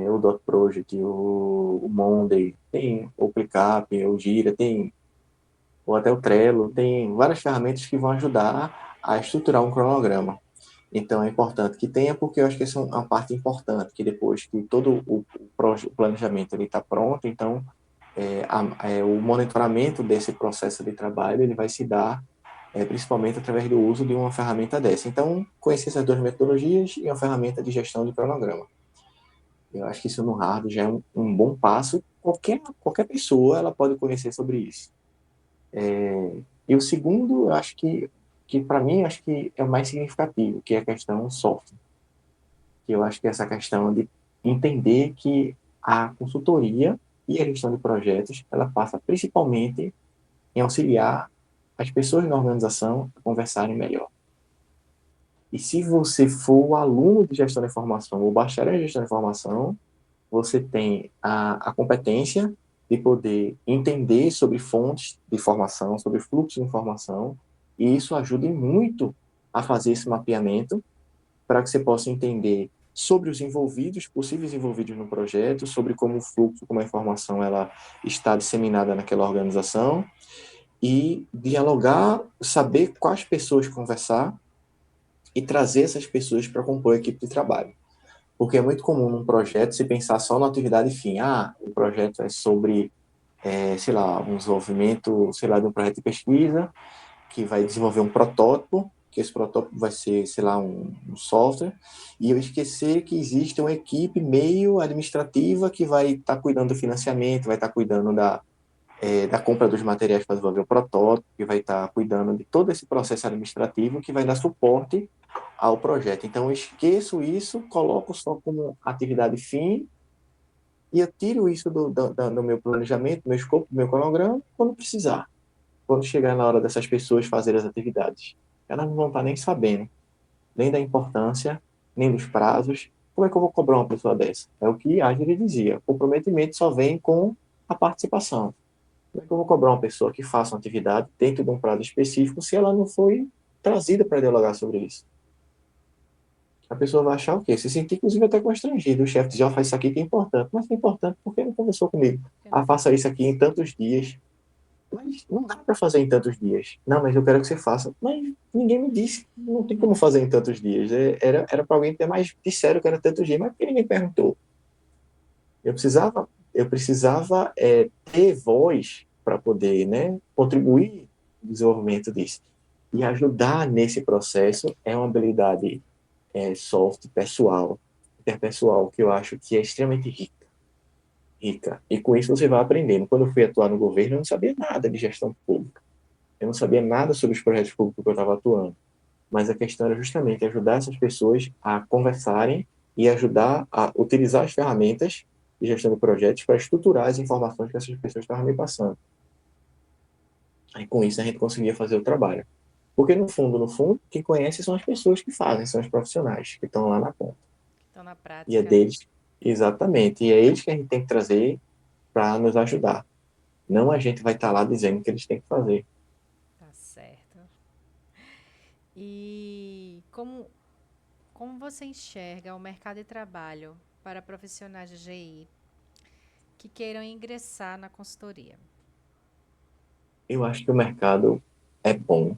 Speaker 3: o Dot Project, o Monday, tem o ClickUp, o Gira, ou até o Trello, tem várias ferramentas que vão ajudar a estruturar um cronograma. Então, é importante que tenha, porque eu acho que essa é uma parte importante, que depois que todo o planejamento está pronto, então, o monitoramento desse processo de trabalho ele vai se dar principalmente através do uso de uma ferramenta dessa. Então, conhecer essas duas metodologias e uma ferramenta de gestão de cronograma. Eu acho que isso no hard já é um bom passo. Qualquer pessoa ela pode conhecer sobre isso. E o segundo, eu acho que para mim, acho que é o mais significativo, que é a questão software. Que eu acho que é essa questão de entender que a consultoria e a gestão de projetos, ela passa principalmente em auxiliar as pessoas na organização a conversarem melhor. E se você for aluno de gestão de informação ou bacharel em gestão de informação, você tem a competência de poder entender sobre fontes de informação, sobre fluxo de informação, e isso ajuda muito a fazer esse mapeamento para que você possa entender sobre os envolvidos, possíveis envolvidos no projeto, sobre como o fluxo, como a informação ela está disseminada naquela organização, e dialogar, saber quais pessoas conversar e trazer essas pessoas para compor a equipe de trabalho. Porque é muito comum num projeto se pensar só na atividade fim. O projeto é sobre, sei lá, um desenvolvimento, sei lá, de um projeto de pesquisa, que vai desenvolver um protótipo, que esse protótipo vai ser, sei lá, um software, e eu esquecer que existe uma equipe meio administrativa que vai estar cuidando do financiamento, vai estar cuidando da compra dos materiais para desenvolver o protótipo, que vai estar cuidando de todo esse processo administrativo que vai dar suporte ao projeto. Então, eu esqueço isso, coloco só como atividade fim e eu tiro isso do meu planejamento, do meu escopo, do meu cronograma, quando precisar. Quando chegar na hora dessas pessoas fazerem as atividades. Elas não vão estar nem sabendo, nem da importância, nem dos prazos. Como é que eu vou cobrar uma pessoa dessa? É o que Agile dizia. Comprometimento só vem com a participação. Como é que eu vou cobrar uma pessoa que faça uma atividade dentro de um prazo específico se ela não foi trazida para dialogar sobre isso? A pessoa vai achar o quê? Se sentir, inclusive, até constrangido. O chefe diz, faz isso aqui que é importante. Mas é importante porque não conversou comigo. Faça isso aqui em tantos dias. mas não dá para fazer em tantos dias. Não, mas eu quero que você faça. Mas ninguém me disse, não tem como fazer em tantos dias. Era para alguém ter mais, disseram que era tantos dias, mas por que ninguém perguntou? Eu precisava ter voz para poder, né, contribuir no desenvolvimento disso. E ajudar nesse processo é uma habilidade soft, pessoal, interpessoal, que eu acho que é extremamente rica. E com isso você vai aprendendo. Quando eu fui atuar no governo, eu não sabia nada de gestão pública. Eu não sabia nada sobre os projetos públicos que eu estava atuando. Mas a questão era justamente ajudar essas pessoas a conversarem e ajudar a utilizar as ferramentas de gestão de projetos para estruturar as informações que essas pessoas estavam me passando. Aí com isso a gente conseguia fazer o trabalho. Porque no fundo, quem conhece são as pessoas que fazem, são os profissionais que estão lá na ponta.
Speaker 2: Então, na
Speaker 3: E é
Speaker 2: prática, né?
Speaker 3: deles, exatamente, e é eles que a gente tem que trazer para nos ajudar. Não a gente vai estar lá dizendo o que eles têm que fazer.
Speaker 2: Tá certo. E como você enxerga o mercado de trabalho para profissionais de GI que queiram ingressar na consultoria?
Speaker 3: Eu acho que o mercado é bom,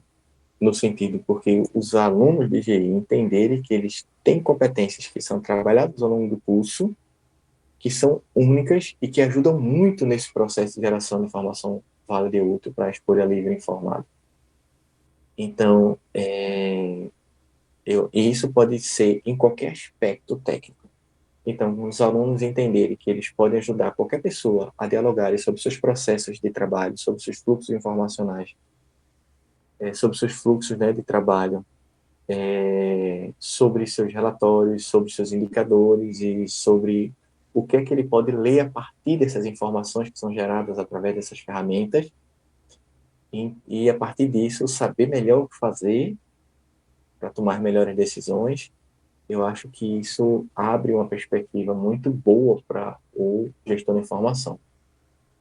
Speaker 3: no sentido porque os alunos de GI entenderem que eles têm competências que são trabalhadas ao longo do curso, que são únicas e que ajudam muito nesse processo de geração de informação válida e útil para a escolha livre e informada. Então, e isso pode ser em qualquer aspecto técnico. Então, os alunos entenderem que eles podem ajudar qualquer pessoa a dialogar sobre seus processos de trabalho, sobre seus fluxos informacionais, sobre seus fluxos, né, de trabalho, sobre seus relatórios, sobre seus indicadores e sobre o que é que ele pode ler a partir dessas informações que são geradas através dessas ferramentas e a partir disso saber melhor o que fazer para tomar melhores decisões. Eu acho que isso abre uma perspectiva muito boa para o gestor de informação.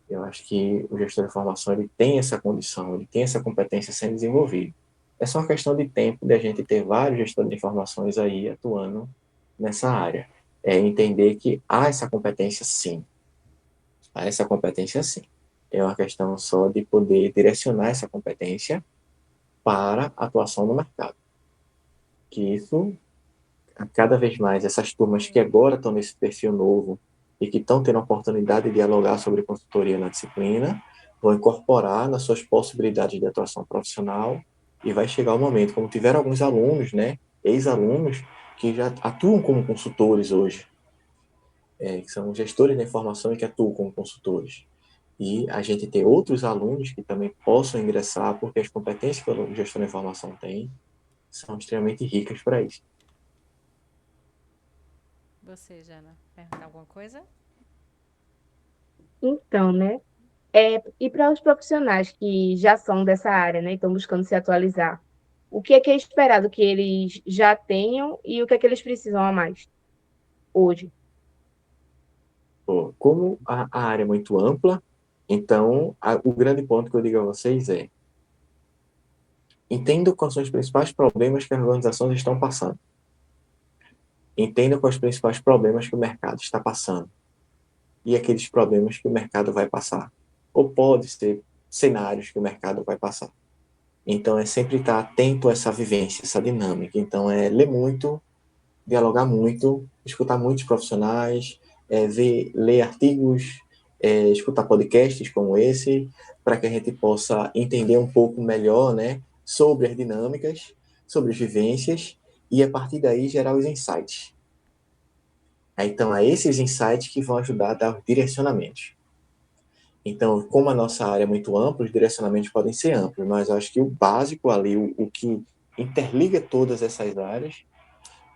Speaker 3: Eu acho que o gestor de informação ele tem essa condição, ele tem essa competência sendo desenvolvida. É só uma questão de tempo de a gente ter vários gestores de informações aí atuando nessa área. É entender que há essa competência sim. Há essa competência sim. É uma questão só de poder direcionar essa competência para a atuação no mercado. Que isso, cada vez mais, essas turmas que agora estão nesse perfil novo e que estão tendo a oportunidade de dialogar sobre consultoria na disciplina, vão incorporar nas suas possibilidades de atuação profissional e vai chegar o momento, como tiveram alguns alunos, né, ex-alunos, que já atuam como consultores hoje, que são gestores da informação e que atuam como consultores. E a gente ter outros alunos que também possam ingressar, porque as competências que o gestor da informação tem são extremamente ricas para isso.
Speaker 2: Você, Jana, perguntar alguma coisa?
Speaker 1: Então, né? E para os profissionais que já são dessa área, né, e estão buscando se atualizar, o que é esperado que eles já tenham e o que é que eles precisam a mais hoje?
Speaker 3: Bom, como a área é muito ampla, então o grande ponto que eu digo a vocês é: entenda quais são os principais problemas que as organizações estão passando. Entenda quais os principais problemas que o mercado está passando. E aqueles problemas que o mercado vai passar. Ou pode ser cenários que o mercado vai passar. Então, é sempre estar atento a essa vivência, essa dinâmica. Então, é ler muito, dialogar muito, escutar muitos profissionais, ler artigos, escutar podcasts como esse, para que a gente possa entender um pouco melhor, né, sobre as dinâmicas, sobre as vivências, e a partir daí gerar os insights. Então, é esses insights que vão ajudar a dar os direcionamentos. Então, como a nossa área é muito ampla, os direcionamentos podem ser amplos, mas eu acho que o básico ali, o que interliga todas essas áreas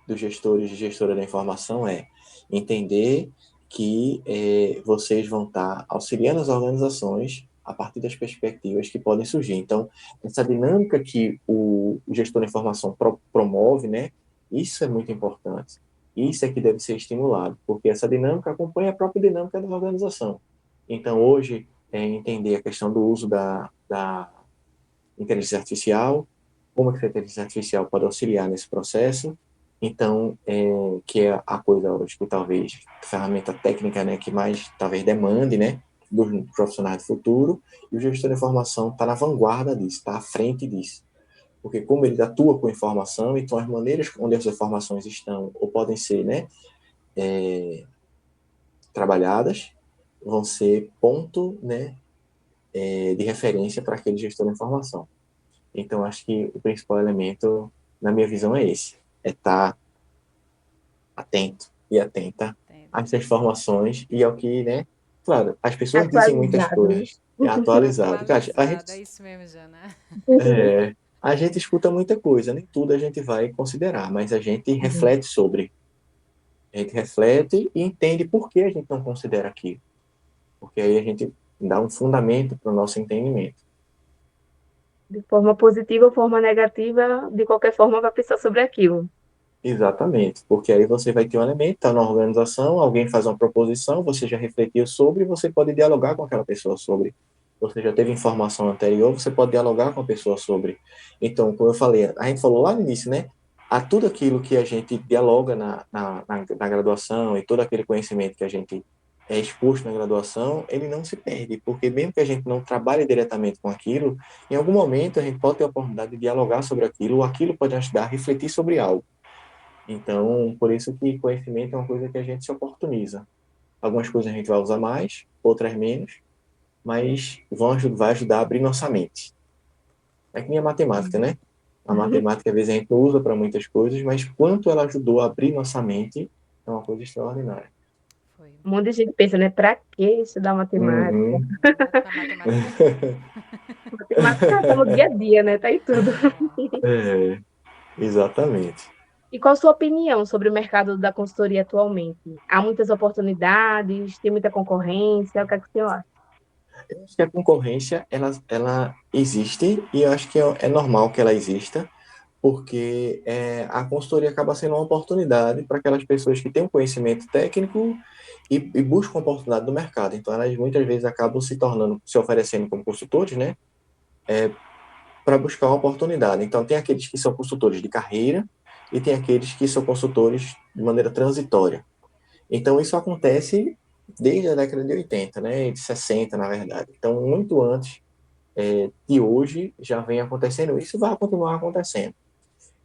Speaker 3: dos gestores e gestora da informação é entender que vocês vão estar auxiliando as organizações a partir das perspectivas que podem surgir. Então, essa dinâmica que o gestor da informação promove, né, isso é muito importante. Isso é que deve ser estimulado, porque essa dinâmica acompanha a própria dinâmica da organização. Então, hoje, entender a questão do uso da inteligência artificial, como que a inteligência artificial pode auxiliar nesse processo. Então, que é a coisa hoje que talvez a ferramenta técnica, né, que mais talvez demande, né, dos profissionais do futuro, e o gestor de informação está na vanguarda disso, está à frente disso. Porque como ele atua com informação, então as maneiras onde as informações estão, ou podem ser, né, trabalhadas, vão ser ponto, né, de referência para aquele gestor de informação. Então, acho que o principal elemento, na minha visão, é esse. É estar atento e atenta às transformações e ao que, né? Claro, as pessoas dizem muitas
Speaker 1: Atualizado, né?
Speaker 3: coisas. É atualizado. Cara,
Speaker 2: Atualizada, é isso mesmo, Jana.
Speaker 3: a gente escuta muita coisa, nem tudo a gente vai considerar, mas a gente reflete sobre. A gente reflete e entende por que a gente não considera aquilo. Porque aí a gente dá um fundamento para o nosso entendimento.
Speaker 1: De forma positiva ou forma negativa, de qualquer forma vai pensar sobre aquilo.
Speaker 3: Exatamente, porque aí você vai ter um elemento, está na organização, alguém faz uma proposição, você já refletiu sobre, você pode dialogar com aquela pessoa sobre. Você já teve informação anterior, você pode dialogar com a pessoa sobre. Então, como eu falei, a gente falou lá no início, né? A tudo aquilo que a gente dialoga na graduação e todo aquele conhecimento que a gente é exposto na graduação, ele não se perde, porque mesmo que a gente não trabalhe diretamente com aquilo, em algum momento a gente pode ter a oportunidade de dialogar sobre aquilo, ou aquilo pode ajudar a refletir sobre algo. Então, por isso que conhecimento é uma coisa que a gente se oportuniza. Algumas coisas a gente vai usar mais, outras menos, mas vai ajudar a abrir nossa mente. É que nem a matemática, né? A matemática, às vezes, a gente não usa para muitas coisas, mas quanto ela ajudou a abrir nossa mente é uma coisa extraordinária.
Speaker 2: Foi.
Speaker 1: Um monte de gente pensa, né? Pra que estudar matemática?
Speaker 3: Uhum.
Speaker 2: A matemática.
Speaker 1: Matemática tá no dia a dia, né? Tá em tudo.
Speaker 3: Exatamente.
Speaker 1: E qual a sua opinião sobre o mercado da consultoria atualmente? Há muitas oportunidades? Tem muita concorrência? O que é que você acha?
Speaker 3: Eu acho que a concorrência, ela existe, e eu acho que é normal que ela exista, porque a consultoria acaba sendo uma oportunidade para aquelas pessoas que têm um conhecimento técnico e buscam oportunidade no mercado. Então, elas muitas vezes acabam se oferecendo como consultores, né, para buscar uma oportunidade. Então, tem aqueles que são consultores de carreira e tem aqueles que são consultores de maneira transitória. Então, isso acontece desde a década de 80, né, de 60, na verdade. Então, muito antes de hoje já vem acontecendo isso, vai continuar acontecendo.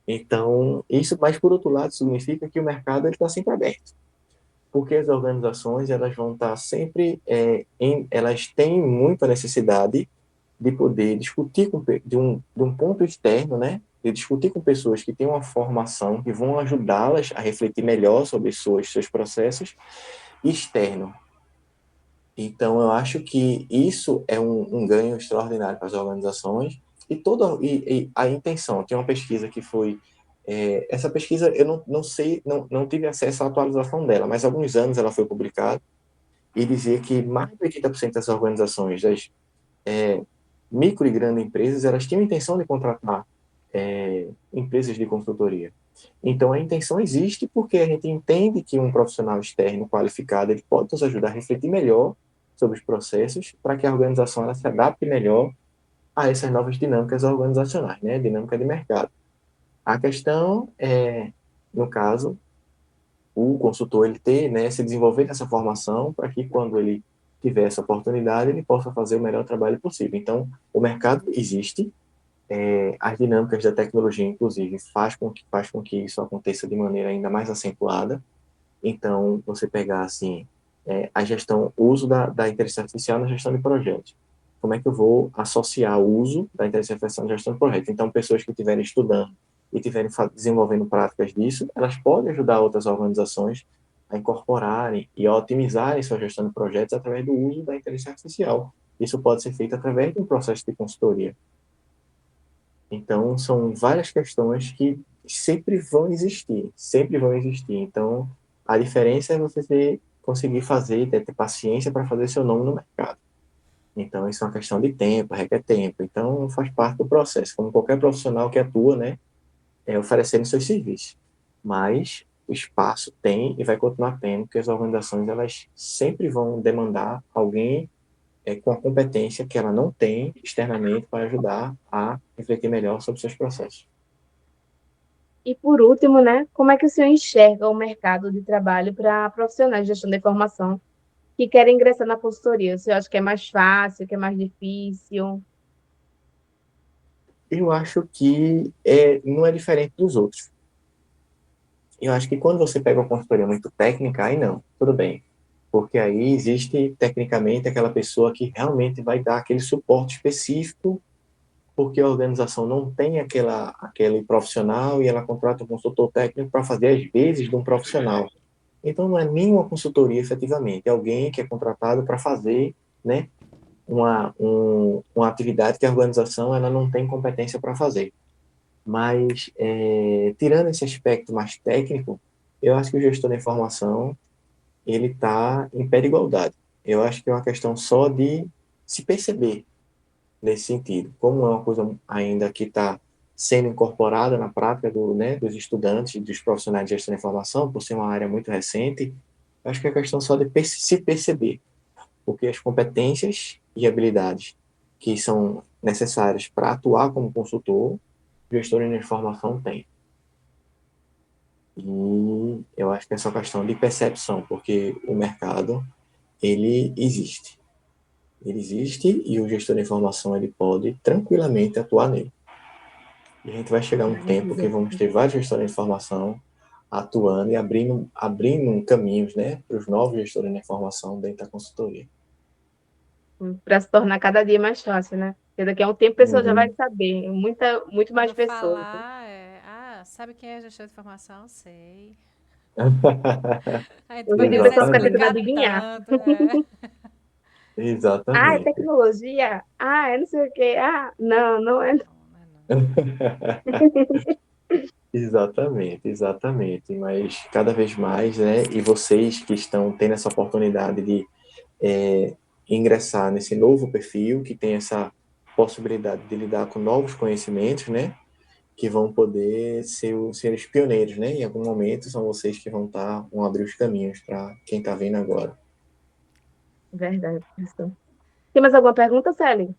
Speaker 3: Então, isso, mas por outro lado, significa que o mercado está sempre aberto, porque as organizações elas vão estar sempre, elas têm muita necessidade de poder discutir de um ponto externo, né? De discutir com pessoas que têm uma formação, que vão ajudá-las a refletir melhor sobre seus processos externo. Então, eu acho que isso é um ganho extraordinário para as organizações e a intenção. Tem uma pesquisa que foi essa pesquisa eu não sei, não tive acesso à atualização dela, mas há alguns anos ela foi publicada e dizia que mais de 80% das organizações, das micro e grandes empresas, elas tinham a intenção de contratar empresas de consultoria. Então, a intenção existe porque a gente entende que um profissional externo qualificado ele pode nos ajudar a refletir melhor sobre os processos para que a organização ela se adapte melhor a essas novas dinâmicas organizacionais, né? Dinâmica de mercado. A questão é, no caso, o consultor ele ter, né, se desenvolver nessa formação para que quando ele tiver essa oportunidade ele possa fazer o melhor trabalho possível. Então, o mercado existe, as dinâmicas da tecnologia, inclusive, faz com que isso aconteça de maneira ainda mais acentuada. Então, você pegar assim, a gestão, o uso da inteligência artificial na gestão de projetos. Como é que eu vou associar o uso da inteligência artificial na gestão de projetos? Então, pessoas que estiverem estudando e estiverem desenvolvendo práticas disso, elas podem ajudar outras organizações a incorporarem e a otimizarem sua gestão de projetos através do uso da inteligência artificial. Isso pode ser feito através de um processo de consultoria. Então, são várias questões que sempre vão existir, sempre vão existir. Então, a diferença é você conseguir fazer, ter paciência para fazer seu nome no mercado. Então, isso é uma questão de tempo, requer tempo. Então, faz parte do processo, como qualquer profissional que atua, né, oferecendo seus serviços. Mas o espaço tem e vai continuar tendo, porque as organizações elas sempre vão demandar alguém com a competência que ela não tem externamente para ajudar a refletir melhor sobre seus processos.
Speaker 1: E por último, né, como é que o senhor enxerga o mercado de trabalho para profissionais de gestão da informação que querem ingressar na consultoria? Você acha que é mais fácil, que é mais difícil?
Speaker 3: Eu acho que não é diferente dos outros. Eu acho que quando você pega uma consultoria muito técnica, aí não, tudo bem. Porque aí existe, tecnicamente, aquela pessoa que realmente vai dar aquele suporte específico, porque a organização não tem aquele profissional e ela contrata um consultor técnico para fazer as vezes de um profissional. Então, não é nenhuma consultoria, efetivamente. É alguém que é contratado para fazer, né, uma atividade que a organização ela não tem competência para fazer. Mas, tirando esse aspecto mais técnico, eu acho que o gestor da informação ele está em pé de igualdade. Eu acho que é uma questão só de se perceber nesse sentido. Como é uma coisa ainda que está sendo incorporada na prática dos estudantes, dos profissionais de gestão da informação, por ser uma área muito recente, eu acho que é questão só de se perceber, porque as competências e habilidades que são necessárias para atuar como consultor, o gestor de informação tem. E eu acho que é só questão de percepção, porque o mercado, ele existe. Ele existe e o gestor de informação ele pode tranquilamente atuar nele. E a gente vai chegar um tempo que vamos ter vários gestores de informação atuando e abrindo caminhos, né, para os novos gestores de informação dentro da consultoria.
Speaker 1: Para se tornar cada dia mais fácil, né? Porque daqui a um tempo a pessoa já vai
Speaker 3: Uhum.
Speaker 1: saber, muito mais
Speaker 2: Quando
Speaker 1: pessoas.
Speaker 2: falar, sabe quem é gestor de informação? Sei. Aí
Speaker 1: Hoje em
Speaker 2: depois
Speaker 1: dia
Speaker 2: nem
Speaker 1: o
Speaker 2: precisa
Speaker 1: pessoal fica
Speaker 3: Exatamente.
Speaker 1: tentando
Speaker 2: explicar
Speaker 1: adivinhar.
Speaker 2: tanto.
Speaker 1: Ah, é
Speaker 3: Exatamente.
Speaker 1: tecnologia? Ah, é não sei o quê. Ah, não, não é.
Speaker 2: Não, não.
Speaker 3: Exatamente, exatamente. Mas cada vez mais, né? E vocês que estão tendo essa oportunidade de ingressar nesse novo perfil, que tem essa possibilidade de lidar com novos conhecimentos, né? Que vão poder ser os pioneiros, né? Em algum momento são vocês que vão abrir os caminhos para quem está vindo agora.
Speaker 1: Verdade, professor. Tem mais alguma pergunta, Célia?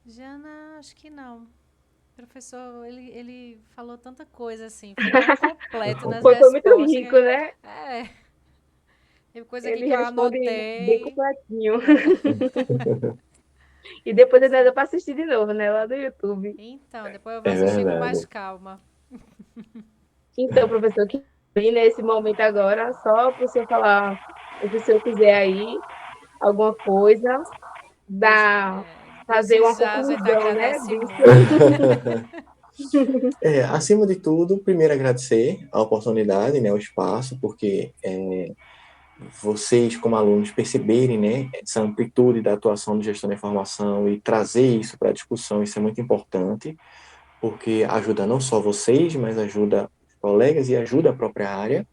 Speaker 2: Jana, acho que não. O professor, ele falou tanta coisa assim, foi tão completo nas
Speaker 1: Foi muito
Speaker 2: respostas.
Speaker 1: rico, né?
Speaker 2: É, teve coisa aqui
Speaker 1: Ele
Speaker 2: que eu
Speaker 1: responde bem
Speaker 2: anotei.
Speaker 1: completinho. E depois ainda dá para assistir de novo, né? Lá do YouTube.
Speaker 2: Então, depois eu vou
Speaker 3: É
Speaker 2: assistir com mais
Speaker 3: verdade.
Speaker 2: calma.
Speaker 1: Então, professor, que vem nesse momento agora, só para o senhor falar o que o senhor quiser aí, alguma coisa, fazer
Speaker 2: Desde
Speaker 1: uma
Speaker 2: já a gente
Speaker 1: conclusão, né,
Speaker 2: agradece
Speaker 1: disso.
Speaker 2: muito.
Speaker 3: Acima de tudo, primeiro agradecer a oportunidade, né, o espaço, porque vocês, como alunos, perceberem, né, essa amplitude da atuação do gestão da informação e trazer isso para a discussão, isso é muito importante, porque ajuda não só vocês, mas ajuda os colegas e ajuda a própria área.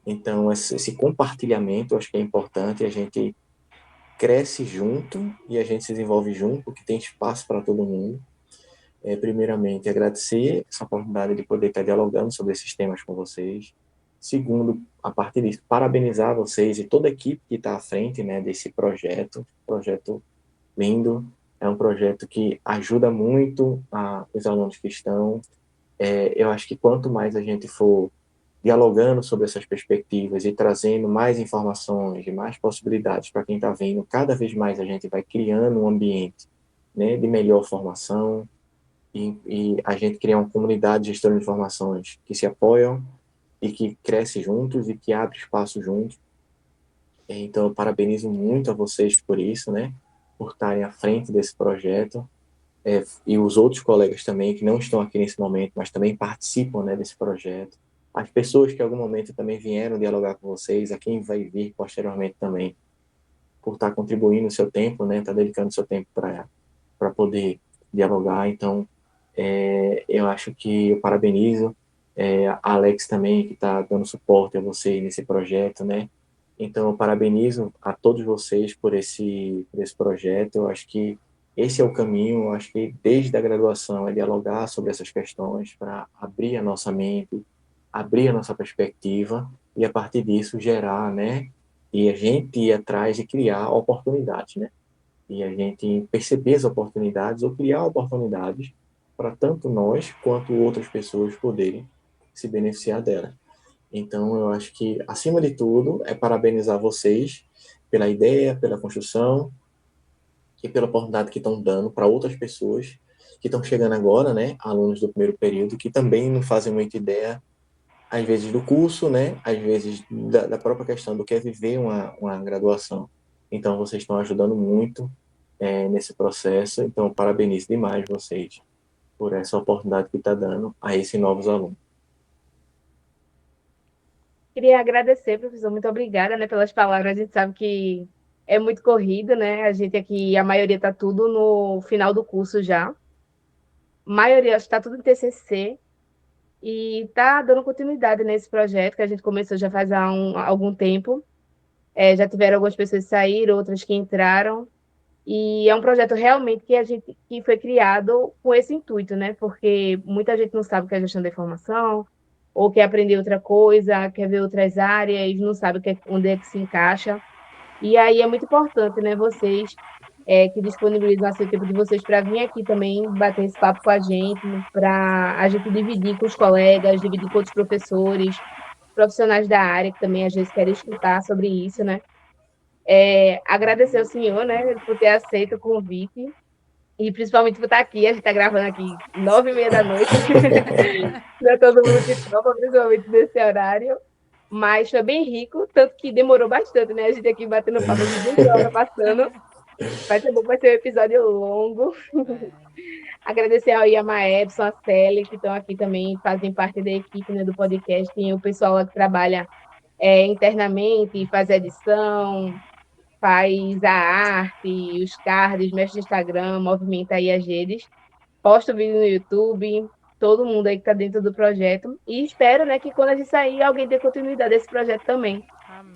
Speaker 3: Então, esse compartilhamento, eu acho que é importante, a gente cresce junto e a gente se desenvolve junto, porque tem espaço para todo mundo. Primeiramente, agradecer essa oportunidade de poder estar dialogando sobre esses temas com vocês. Segundo, a partir disso, parabenizar vocês e toda a equipe que está à frente, né, desse projeto lindo. É um projeto que ajuda muito os alunos que estão. Eu acho que quanto mais a gente for dialogando sobre essas perspectivas e trazendo mais informações e mais possibilidades para quem está vindo, cada vez mais a gente vai criando um ambiente, né, de melhor formação e a gente cria uma comunidade de gestores de informações que se apoiam e que cresce juntos e que abre espaço juntos. Então, eu parabenizo muito a vocês por isso, né, por estarem à frente desse projeto, e os outros colegas também que não estão aqui nesse momento, mas também participam, né, desse projeto. As pessoas que em algum momento também vieram dialogar com vocês, a quem vai vir posteriormente também, por estar contribuindo o seu tempo, né, estar dedicando o seu tempo para poder dialogar. Então, eu acho que eu parabenizo a Alex também, que está dando suporte a vocês nesse projeto, né? Então, eu parabenizo a todos vocês por esse projeto. Eu acho que esse é o caminho. Eu acho que desde a graduação é dialogar sobre essas questões para abrir a nossa mente, abrir a nossa perspectiva e, a partir disso, gerar, né? E a gente ir atrás de criar oportunidades, né? E a gente perceber as oportunidades ou criar oportunidades para tanto nós quanto outras pessoas poderem se beneficiar dela. Então, eu acho que, acima de tudo, é parabenizar vocês pela ideia, pela construção e pela oportunidade que estão dando para outras pessoas que estão chegando agora, né, alunos do primeiro período, que também não fazem muita ideia, às vezes, do curso, né, às vezes da própria questão do que é viver uma graduação. Então, vocês estão ajudando muito nesse processo, então, parabenizo demais vocês por essa oportunidade que está dando a esses novos alunos.
Speaker 1: Queria agradecer, professor, muito obrigada, né, pelas palavras. A gente sabe que é muito corrido, né? A gente aqui, a maioria está tudo no final do curso já. A maioria está tudo em TCC e está dando continuidade nesse projeto que a gente começou já faz algum tempo. Já tiveram algumas pessoas que saíram, outras que entraram. E é um projeto realmente que foi criado com esse intuito, né? Porque muita gente não sabe o que é gestão da informação, ou quer aprender outra coisa, quer ver outras áreas, não sabe onde é que se encaixa. E aí é muito importante, né? Vocês que disponibilizam assim, o tempo de vocês para vir aqui também bater esse papo com a gente, para a gente dividir com os colegas, dividir com outros professores, profissionais da área que também às vezes querem escutar sobre isso, né? Agradecer ao senhor, né, por ter aceito o convite e principalmente por estar aqui. A gente está gravando aqui 9h30 da noite. Não é todo mundo que topa, principalmente nesse horário. Mas foi bem rico, tanto que demorou bastante, né? A gente aqui batendo papo de 2 horas passando. Vai ser bom, vai ser um episódio longo. Agradecer ao Yama Epson, a Celi, que estão aqui também, fazem parte da equipe, né, do podcast. Tem o pessoal lá que trabalha internamente, faz edição, faz a arte, os cards, mexe no Instagram, movimenta aí as redes, posta o vídeo no YouTube, todo mundo aí que está dentro do projeto. E espero, né, que quando a gente sair, alguém dê continuidade a esse projeto também,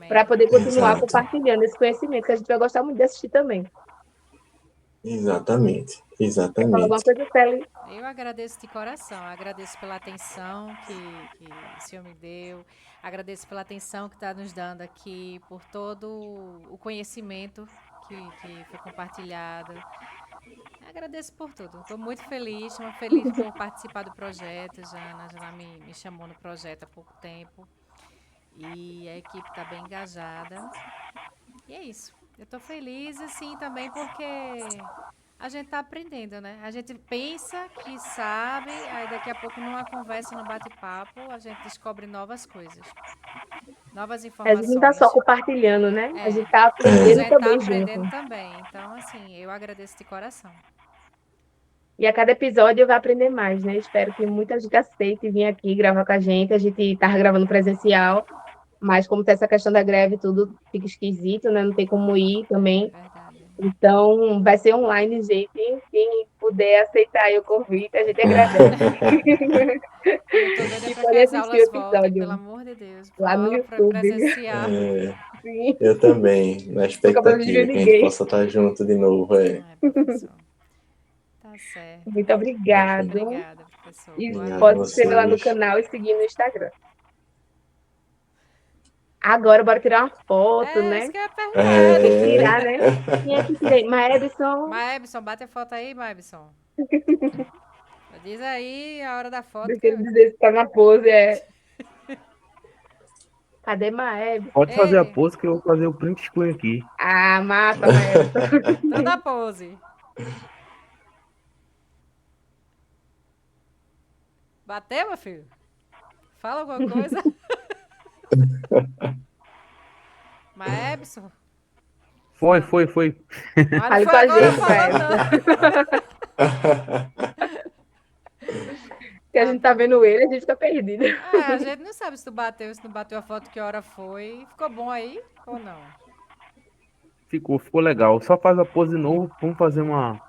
Speaker 1: para poder continuar
Speaker 3: Exato.
Speaker 1: compartilhando esse conhecimento, que a gente vai gostar muito de assistir também.
Speaker 3: Exatamente,
Speaker 1: Quer falar alguma
Speaker 3: exatamente.
Speaker 1: coisa, Celi?
Speaker 2: Eu agradeço de coração, agradeço pela atenção que o senhor me deu, agradeço pela atenção que está nos dando aqui, por todo o conhecimento que foi compartilhado. Agradeço por tudo, estou muito feliz por participar do projeto. Jana me chamou no projeto há pouco tempo e a equipe está bem engajada. E é isso, eu estou feliz assim também porque a gente está aprendendo, né? A gente pensa que sabe, aí daqui a pouco numa conversa, num bate-papo, a gente descobre novas coisas, novas
Speaker 1: A gente não está
Speaker 2: informações.
Speaker 1: só compartilhando, né? A gente está
Speaker 2: A
Speaker 1: aprendendo
Speaker 2: gente está
Speaker 1: também
Speaker 2: aprendendo
Speaker 1: junto.
Speaker 2: também. Então, assim, eu agradeço de coração.
Speaker 1: E a cada episódio vai aprender mais, né? Espero que muita gente aceite vir aqui gravar com a gente. A gente estava gravando presencial, mas como tem essa questão da greve, tudo fica esquisito, né? Não tem como ir também.
Speaker 2: Verdade.
Speaker 1: Então, vai ser online, gente. Quem puder aceitar aí o convite, a gente agradece.
Speaker 2: Eu tô doida
Speaker 1: E
Speaker 2: para que
Speaker 1: pode
Speaker 2: as
Speaker 1: assistir o
Speaker 2: aulas voltem, pelo
Speaker 1: episódio
Speaker 2: amor de Deus.
Speaker 1: lá no
Speaker 2: Aula
Speaker 1: YouTube.
Speaker 2: presencial.
Speaker 1: Sim,
Speaker 3: Eu também, na
Speaker 1: tô acabando de ver
Speaker 3: expectativa que a gente
Speaker 1: ninguém.
Speaker 3: possa estar junto de novo.
Speaker 2: Ai, professor. Tá certo.
Speaker 1: Muito obrigado.
Speaker 2: Obrigada, professor.
Speaker 1: E
Speaker 2: Boa
Speaker 3: Obrigado a
Speaker 1: pode se inscrever lá no
Speaker 3: vocês.
Speaker 1: canal e seguir no Instagram. Agora, bora tirar uma foto, né?
Speaker 2: Isso que eu ia perguntar.
Speaker 1: Tem que tirar, né? Quem é que tira? Maebson.
Speaker 2: Maebson, bate a foto aí, Maebson. Diz aí a hora da foto.
Speaker 1: Deixa ele dizer se tá na pose. Cadê Maebson?
Speaker 4: Pode fazer a
Speaker 2: Ei,
Speaker 4: pose que eu vou fazer o print screen aqui.
Speaker 1: Ah, massa, Maebson.
Speaker 2: então dá pose. Bateu, meu filho? Fala alguma coisa. Maebson?
Speaker 4: Foi.
Speaker 2: Ah, não
Speaker 1: Fale
Speaker 2: foi
Speaker 1: com a
Speaker 2: agora
Speaker 1: gente,
Speaker 2: falando,
Speaker 1: Maebson. Se a gente tá vendo ele, a gente fica perdido.
Speaker 2: não. A gente não sabe se tu bateu, se não bateu a foto, que hora foi. Ficou bom aí ou não?
Speaker 4: Ficou legal. Só faz a pose de novo. Vamos fazer uma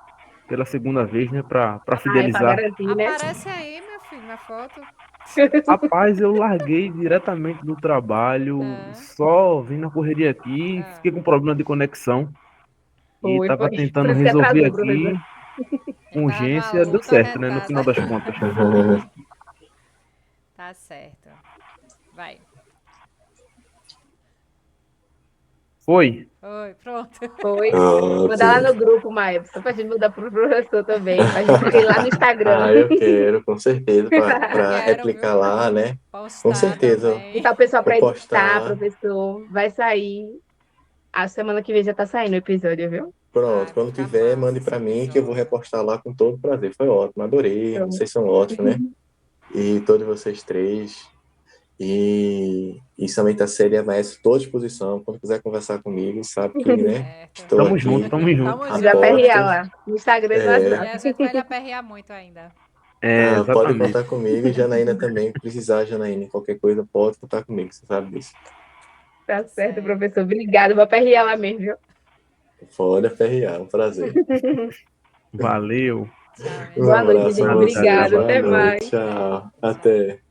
Speaker 4: pela segunda vez, né? Pra
Speaker 1: É pra
Speaker 4: fidelizar.
Speaker 1: garantir, né?
Speaker 2: Aparece aí, meu filho, na foto.
Speaker 4: Rapaz, eu larguei diretamente do trabalho, só vim na correria aqui, fiquei com problema de conexão e
Speaker 1: Foi.
Speaker 4: tava
Speaker 1: Por
Speaker 4: tentando
Speaker 1: isso que
Speaker 4: resolver
Speaker 1: atrasou,
Speaker 4: aqui
Speaker 1: professor.
Speaker 4: com
Speaker 2: Tava
Speaker 4: urgência, deu
Speaker 2: maluco,
Speaker 4: certo, né? No
Speaker 2: arretado.
Speaker 4: final das contas.
Speaker 2: Tá certo. Vai.
Speaker 4: Foi.
Speaker 2: Oi, pronto.
Speaker 1: Foi.
Speaker 3: Ok.
Speaker 1: Mandar lá no grupo, Maebson, pra gente mandar pro professor também, pra gente ir lá no Instagram.
Speaker 3: Eu quero, com certeza, para
Speaker 2: Quero,
Speaker 3: replicar
Speaker 2: viu?
Speaker 3: lá, né?
Speaker 2: Postar
Speaker 3: Com certeza.
Speaker 2: também.
Speaker 1: Então, o pessoal, para
Speaker 3: Vou
Speaker 1: editar,
Speaker 3: postar.
Speaker 1: professor, vai sair A semana que vem já tá saindo o episódio, viu?
Speaker 3: Pronto,
Speaker 2: Vai
Speaker 3: quando
Speaker 2: ficar
Speaker 3: tiver,
Speaker 2: massa
Speaker 3: mande
Speaker 2: esse
Speaker 3: pra mim que eu vou
Speaker 2: episódio.
Speaker 3: repostar lá com todo prazer. Foi ótimo, adorei.
Speaker 1: Pronto.
Speaker 3: Vocês são ótimos, né? E todos vocês três. E somente a série é maestro, estou à disposição. Quando quiser conversar comigo, sabe que, né?
Speaker 2: Certo.
Speaker 3: Estou
Speaker 4: Tamo junto,
Speaker 3: aqui
Speaker 4: tamo junto.
Speaker 2: Tamo
Speaker 3: a
Speaker 1: Já
Speaker 2: junto.
Speaker 1: aperrear
Speaker 3: postos.
Speaker 1: lá. No Instagram e no
Speaker 2: E
Speaker 3: É,
Speaker 2: a
Speaker 1: WhatsApp.
Speaker 2: gente vai lhe aperrear muito ainda.
Speaker 4: É,
Speaker 3: pode
Speaker 4: exatamente.
Speaker 3: contar comigo. E Janaína também. Precisar, Janaína, qualquer coisa, pode contar comigo. Você sabe disso.
Speaker 1: Tá certo,
Speaker 2: Certo.
Speaker 1: professor. Obrigado. Vou aperrear lá mesmo, viu?
Speaker 3: Pode aperrear, é um prazer.
Speaker 4: Valeu.
Speaker 2: Tchau, minha
Speaker 3: Um
Speaker 1: Boa
Speaker 2: gente.
Speaker 1: noite,
Speaker 3: abraço a
Speaker 1: gente.
Speaker 4: Nada,
Speaker 3: vocês.
Speaker 1: Obrigada.
Speaker 3: Boa
Speaker 1: Até
Speaker 3: noite.
Speaker 1: mais.
Speaker 2: Até.
Speaker 3: Tchau.
Speaker 2: Tchau.
Speaker 3: Até.